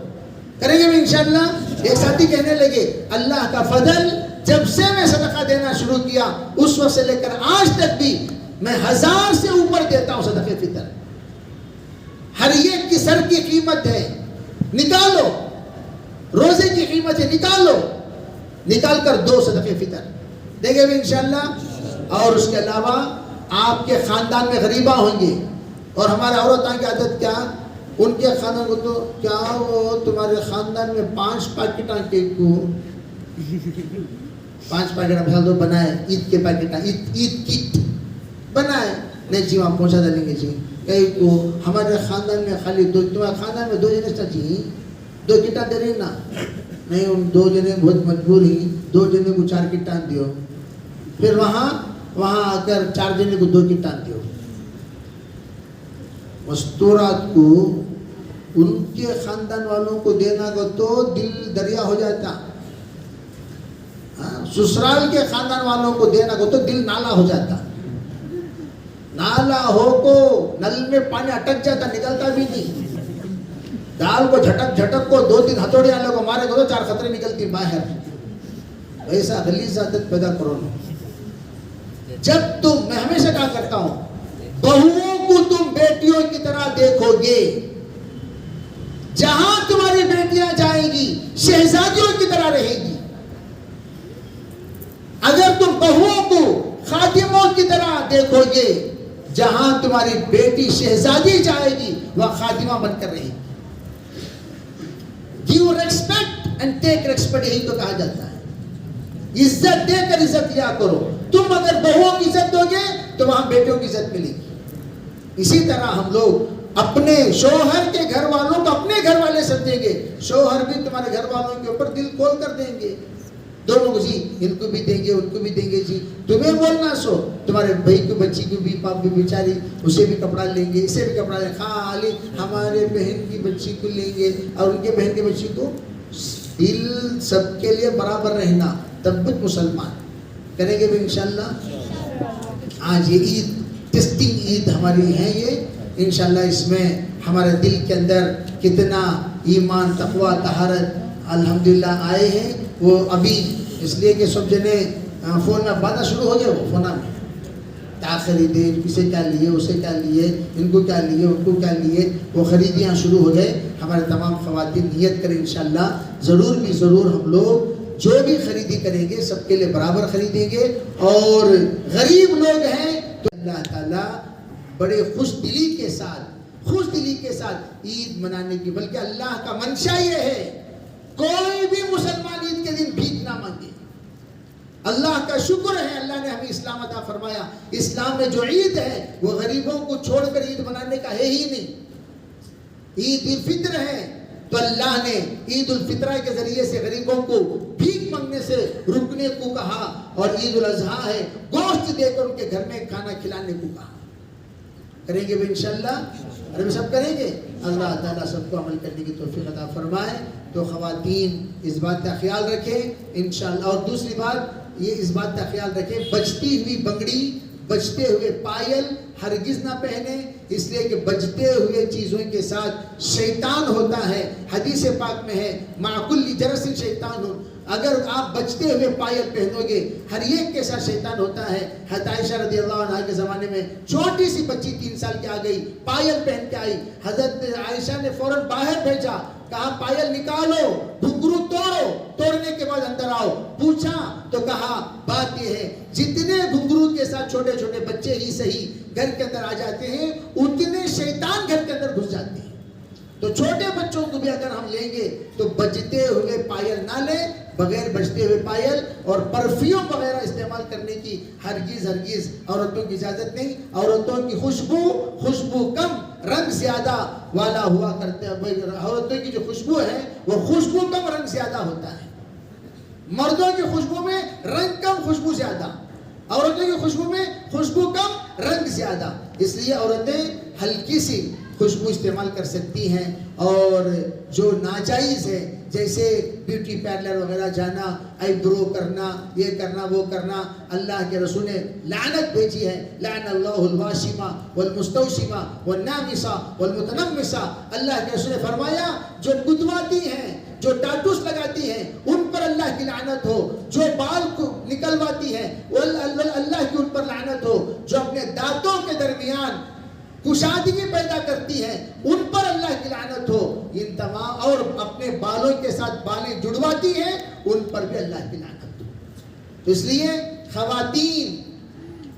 करेंगे भी इंशाअल्लाह। एक साथी कहने लगे, अल्लाह का फजल, जब से मैं सदका देना शुरू किया उस वक्त से लेकर आज तक भी मैं 1000 से ऊपर देता हूं सदक़े फितर। हर एक की सर की कीमत है, निकालो। रोजे की कीमत है, निकालो, निकाल कर दो सदक़े फितर, देंगे भी इंशाअल्लाह। और उसके अलावा आपके खानदान में गरीबा होंगे, और हमारे औरतों की आदत क्या, उनके खानदान को तो क्या, वो तुम्हारे खानदान में 5 पैकेट केक को 5 पैकेट भैया दो बनाए, ईद के पैकेट, ईद किट बनाए, नहीं जी वहाँ पहुँचा डालेंगे जी। कहीं को हमारे खानदान में खाली 2, तुम्हारे खानदान में 2 जने चाहिए, 2 किटा दे रही ना, नहीं उन 2 जने बहुत मजबूर ही, 2 जने को 4 किटा दियो, फिर वहाँ आकर 4 जने को 2 किटा दियो। मस्तूरात को उनके खानदान वालों को देना को तो दिल दरिया हो जाता, ससुराल के खानदान वालों को देना को तो दिल नाला हो जाता। नाला हो को नल में पानी अटक जाता, निकलता भी नहीं। दाल को झटक झटक को 2-3 हथौड़े वाले को मारे को तो 4 खतरे निकलती बाहर। वैसा गलीज आदत पैदा करो ना। जब तुम, मैं हमेशा कहा करता हूं, बहुओं को तुम बेटियों की तरह देखोगे, जहां तुम्हारी बेटियां जाएंगी शहजादियों की तरह रहेगी। अगर तुम बहुओं को खादिमों की तरह देखोगे, जहां तुम्हारी बेटी शहजादी जाएगी वह खादिमा बनकर रहेगी। Give respect and take respect, यही तो कहा जाता है। इज्जत देकर इज्जत लिया करो। तुम अगर बहुओं की इज्जत दोगे तो वहां बेटियों की इज्जत मिलेगी। इसी तरह हम लोग अपने शौहर के घर वालों को अपने घर वाले समझेंगे, शौहर भी तुम्हारे घर वालों के ऊपर दिल खोल कर देंगे। दोनों को जी, इनको भी देंगे उनको भी देंगे जी, तुम्हें बोलना सो, तुम्हारे भाई की बच्ची को भी पाप भी बेचारी, उसे भी कपड़ा लेंगे, इसे भी कपड़ा लेंगे, खाली हमारे बहन की बच्ची को लेंगे और उनके बहन की बच्ची को। दिल सबके लिए बराबर रहना, तब भी मुसलमान करेंगे भी इंशाल्लाह। आज ये ईद टेस्टिंग ईद हमारी है ये, इंशाल्लाह इसमें हमारे दिल के अंदर कितना ईमान तकवा तहारत अल्हम्दुलिल्लाह आए हैं। वो अभी इसलिए कि सब जने फ़ोन में बात शुरू हो गए, वो फ़ोन में क्या खरीदे, किसे क्या लिए, उसे क्या लिए, इनको क्या लिए, उनको क्या लिए, वो खरीदियाँ शुरू हो गए। हमारे तमाम ख़वातीन नियत करें इंशाल्लाह ज़रूर भी ज़रूर हम लोग जो भी खरीदी करेंगे सबके लिए बराबर खरीदेंगे। और गरीब लोग हैं तो अल्लाह ताला बड़े खुश दिली के साथ ईद मनाने की, बल्कि अल्लाह का मंशा ये है कोई भी मुसलमान ईद के दिन भीख ना मांगे। अल्लाह का शुक्र है अल्लाह ने हमें इस्लाम अता फरमाया। इस्लाम में जो ईद है वो गरीबों को छोड़कर ईद मनाने का है ही नहीं। ईद उल फित्र है तो अल्लाह ने ईद उल फित्र के जरिए से गरीबों को भीख मांगने से रुकने को कहा, और ईद उल अजहा है गोश्त देकर उनके घर में खाना खिलाने को कहा। करेंगे भी इंशाल्लाह, अरे सब करेंगे। अल्लाह ताला सबको अमल करने की तौफीक अता फरमाए। तो ख़वातीन इस बात का ख्याल रखें इंशाल्लाह। और दूसरी बात ये इस बात का ख्याल रखें, बजती हुई बंगड़ी, बजते हुए पायल हरगिज़ ना पहने, इसलिए कि बजते हुए चीज़ों के साथ शैतान होता है। हदीस पाक में है माकुल्ली जरसिन शैतान हो, अगर आप बजते हुए पायल पहनोगे हर एक के साथ शैतान होता है। हज़रत आयशा रज़ियल्लाहु अन्हा के ज़माने में छोटी सी बच्ची 3 साल की आ गई, पायल पहन के आई। हज़रत आयशा ने फौरन बाहर भेजा, कहा पायल निकालो, घुंघरू तोड़ो, तोड़ने के बाद अंदर आओ। पूछा तो कहा बात यह है जितने घुंघरू के साथ छोटे छोटे बच्चे ही सही घर के अंदर आ जाते हैं, उतने शैतान घर के अंदर घुस जाते हैं। तो छोटे बच्चों को भी अगर हम लेंगे तो बजते हुए पायल ना लें, बगैर बजते हुए पायल और परफ्यूम वगैरह इस्तेमाल करने की हरगिज़ औरतों की इजाज़त नहीं। औरतों की खुशबू कम रंग ज्यादा वाला हुआ करते हैं। औरतों की जो खुशबू है वो खुशबू कम रंग ज्यादा होता है। मर्दों की खुशबू में रंग कम खुशबू ज्यादा, औरतों की खुशबू में खुशबू कम रंग ज्यादा। इसलिए औरतें हल्की सी खुशबू इस्तेमाल कर सकती हैं। और जो नाजायज़ है जैसे ब्यूटी पार्लर वगैरह जाना, आईब्रो करना, ये करना वो करना, अल्लाह के रसूल ने लानत भेजी है। लानल्लाहुल वाशिमा वल मुस्तौशिमा वन नामिसा वल मुतनम्मिसा। अल्लाह के रसूल ने फरमाया जो गुदवाती हैं, जो टाटूस लगाती हैं, उन पर अल्लाह की लानत हो। जो बाल को निकलवाती हैं अल्लाह की उन पर लानत हो। जो अपने दांतों के दरमियान कुशादगी पैदा करती हैं उन पर अल्लाह की लानत हो। इन तमाम और अपने बालों के साथ बालें जुड़वाती हैं उन पर भी अल्लाह की लानत हो। तो इसलिए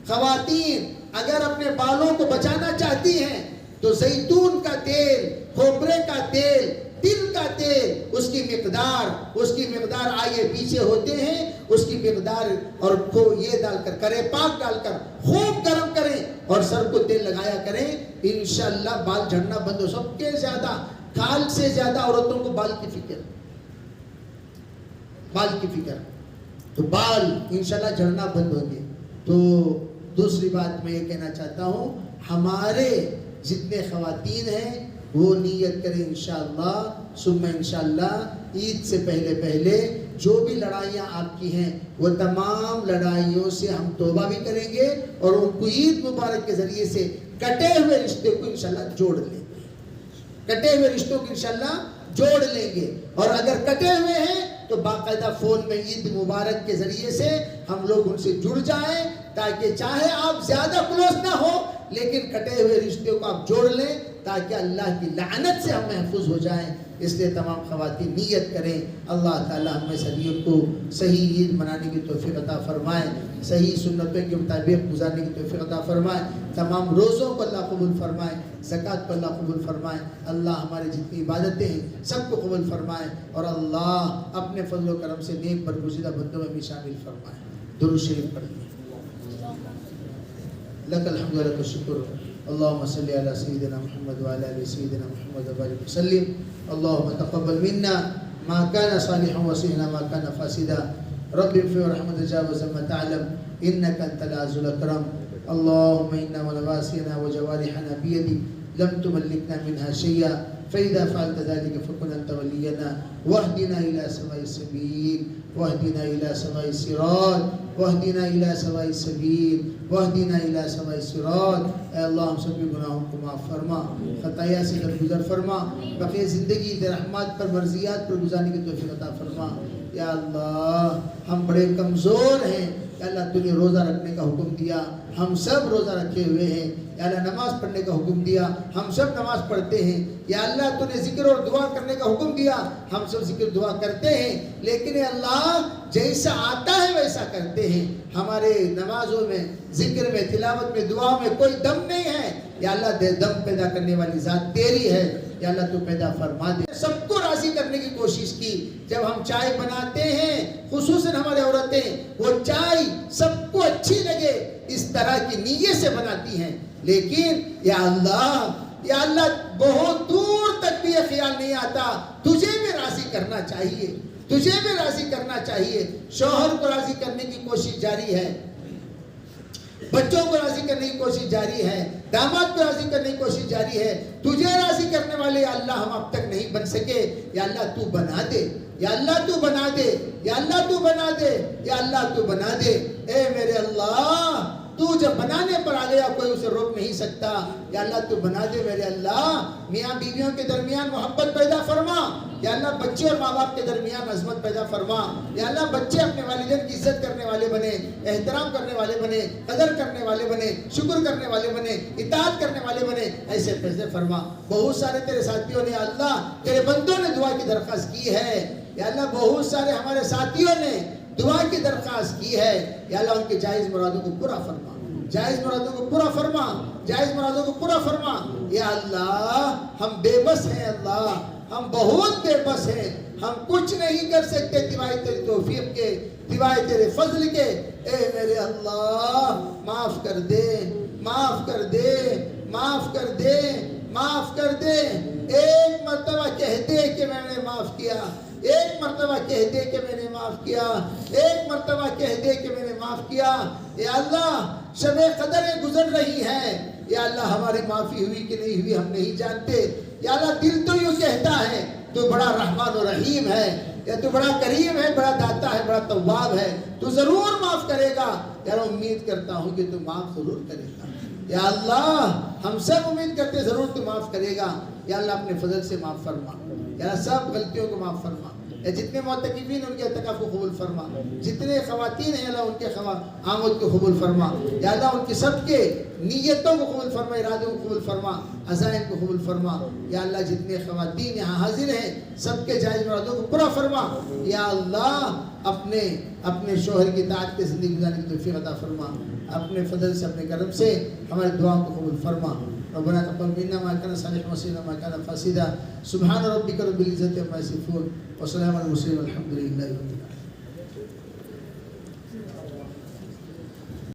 खवातीन अगर अपने बालों को बचाना चाहती हैं तो जैतून का तेल, खोपरे का तेल, तिल का तेल, उसकी मिकदार आगे पीछे होते हैं, उसकी मिकदार और ये डालकर करें, पाक डालकर खूब गर्म करें और सर को तेल लगाया करें। इंशाल्लाह बाल झड़ना बंद हो। सबके ज्यादा खाल से ज्यादा औरतों को बाल की फिक्र, तो बाल इंशाल्लाह झड़ना बंद होंगे। तो दूसरी बात मैं ये कहना चाहता हूँ, हमारे जितने खवातीन हैं वो नियत करें इंशाअल्लाह सुम्मा इंशाअल्लाह ईद से पहले जो भी लड़ाइयाँ आपकी हैं वो तमाम लड़ाइयों से हम तौबा भी करेंगे और उनको ईद मुबारक के ज़रिए से कटे हुए रिश्ते को इंशाअल्लाह जोड़ लेंगे। और अगर कटे हुए हैं तो बाकायदा फ़ोन में ईद मुबारक के ज़रिए से हम लोग उनसे जुड़ जाएं, ताकि चाहे आप ज़्यादा क्लोज ना हो लेकिन कटे हुए रिश्ते को आप जोड़ लें, ताकि अल्लाह की लानत से हम महफूज हो जाएं। इसलिए तमाम ख़वातीन नियत करें, अल्लाह ताला हमें सभी को सही ईद मनाने की तौफीक अता फरमाए, सही सुन्नतों के मुताबिक गुजारने की तौफीक अता फरमाए, तमाम रोज़ों को अल्लाह कबूल फरमाए, ज़कात को अल्लाह कबूल फरमाए, अल्लाह हमारी जितनी इबादतें हैं सबको कबूल फरमाए और अल्लाह अपने फजल व करम से नेक बरगुज़ीदा बंदों में भी शामिल फरमाए। दुरूद शरीफ पढ़िए। लकल हम्दु व लकल शुक्र, अल्लाहुम्मा सल्लि अला सय्यिदिना मुहम्मद व अला आलि सय्यिदिना मुहम्मद व बारिक वसल्लिम। अल्लाहुम्मा तक़ब्बल मिन्ना मा काना सालिहन व सय्यिना मा काना फासिदा। रब्बि इग़फिर वरहम तजावज़ अम्मा तअलम इन्नका अंतल अज़ीज़ुल अकरम। अल्लाहुम्मा इन्ना व नवासिना व जवारिहना बियदिक लम तुमल्लिकना मिनहा शैय्या फ़इज़ा फ़अल्त ज़ालिका फ़कुन अंत वलियना वहदिना इला सवाइस सबील वहदिना इला सवाइस सिरात वहदिना इला सवाइस सबील वहदिना इला सवाइस सिरात। ऐ अल्लाह हम सभी गुनाहों को माफ़ फरमा, खताया से दरगुजर फरमा, बक़िया ज़िंदगी तेरे रहमत पर मर्ज़ियात पर गुज़ारने की तौफ़ीक़ अता फरमा। या अल्लाह हम बड़े कमज़ोर हैं, या अल्लाह तूने रोज़ा रखने का हुक्म दिया, हम सब रोज़ा रखे हुए हैं। या अल्लाह नमाज़ पढ़ने का हुक्म दिया, हम सब नमाज़ पढ़ते हैं। या अल्लाह तूने ज़िक्र और दुआ करने का हुक्म दिया, हम सब ज़िक्र दुआ करते हैं। लेकिन अल्लाह जैसा आता है वैसा करते हैं। हमारे नमाज़ों में, ज़िक्र में, तिलावत में, दुआ में कोई दम नहीं है। या अल्लाह दम पैदा करने वाली ज़ात तेरी है। या अल्लाह तू पैदा फरमा दे। सबको राज़ी करने की कोशिश की। जब हम चाय बनाते हैं, खुसूसन हमारे औरतें, वो चाय सबको अच्छी लगे इस तरह की नीयत से बनाती हैं। लेकिन या अल्लाह बहुत दूर तक भी ये ख्याल नहीं आता, तुझे भी राज़ी करना चाहिए, तुझे भी राज़ी करना चाहिए। शौहर को राज़ी करने की कोशिश जारी है, बच्चों को राज़ी करने की कोशिश जारी है, दामाद को राज़ी करने की कोशिश जारी है। तुझे राज़ी करने वाले या अल्लाह हम अब तक नहीं बन सके। या अल्लाह तू बना दे, या अल्लाह तू बना दे, या अल्लाह तू बना दे, या अल्लाह तू बना दे। ए मेरे अल्लाह, तू जब बनाने पर आ गया कोई उसे रोक नहीं सकता। या अल्लाह तू बना दे मेरे अल्लाह। मियाँ बीवियों के दरमियान मोहब्बत पैदा फरमा। या अल्लाह बच्चे और माँ बाप के दरमियान अज़मत पैदा फरमा। या अल्लाह बच्चे अपने वालिदैन की इज्जत करने वाले बने, एहतराम करने वाले बने, कदर करने वाले बने, शुक्र करने वाले बने, इताअत करने वाले बने। ऐसे फैसले फरमा। बहुत सारे तेरे साथियों ने अल्लाह, तेरे बंदों ने दुआ की दरख्वास्त की है। या अल्लाह बहुत सारे हमारे साथियों ने दुआ की दरख्वास्त की है। या अल्लाह उनके जायज़ मुरादों को पूरा फरमा, जायज़ मुरादों को पूरा फरमा, जायज़ मुरादों को पूरा फरमा। या अल्लाह हम बेबस हैं, अल्लाह हम बहुत बेबस हैं, हम कुछ नहीं कर सकते सिवाय तेरी तौफीक के, सिवाय तेरे फजल के। ए मेरे अल्लाह माफ़ कर दे, माफ़ कर दे, माफ़ कर दे, माफ़ कर दे। एक मर्तबा कह दे कि मैंने माफ़ किया, एक मर्तबा कह दे कि मैंने माफ़ किया, एक मर्तबा कह दे कि मैंने माफ़ किया। या अल्लाह शब-ए क़दर गुजर रही है, या अल्लाह हमारी माफ़ी हुई कि नहीं हुई हम नहीं जानते। या अल्लाह दिल तो यूँ कहता है तू बड़ा रहमान और रहीम है, या तू बड़ा करीम है, बड़ा दाता है, बड़ा तव्वाब है, तू ज़रूर माफ़ करेगा। यार उम्मीद करता हूँ कि तू माफ़ ज़रूर करेगा। या अल्लाह हम सब उम्मीद करते ज़रूर तू माफ़ करेगा। या अल्लाह अपने फजल से माफ़ फरमा, या सब गलतियों को माफ़ फरमा। या जितने मोतकिफीन उनके अतकाफ़ को कबूल फरमा, जितने ख़वातीन हैं अल्लाह उनके आमद को कबूल फरमा। या अल्लाह उनके सबके नीयतों को कबूल फरमा, इरादों को कबूल फरमा, अज़ाइम को कबूल फरमा। या अल्लाह जितने ख़वातीन यहाँ हाजिर हैं सबके जायज़ मुरादों को पूरा फरमा। या अल्लाह अपने अपने शोहर की ताअत के ज़िंदगी गुज़ारने की तौफ़ीक़ अता फरमा। अपने फजल से, अपने करम से हमारी दुआओं को कबूल फरमा। रब्बना तक़ब्बल मिन्ना मा काना सालिहन व सय्यिना मा काना फासिदा। सुब्हान रब्बिका रब्बिल इज़्ज़ति अम्मा यसिफून व सलामुन अलल मुरसलीन वल्हम्दुलिल्लाहि रब्बिल आलमीन।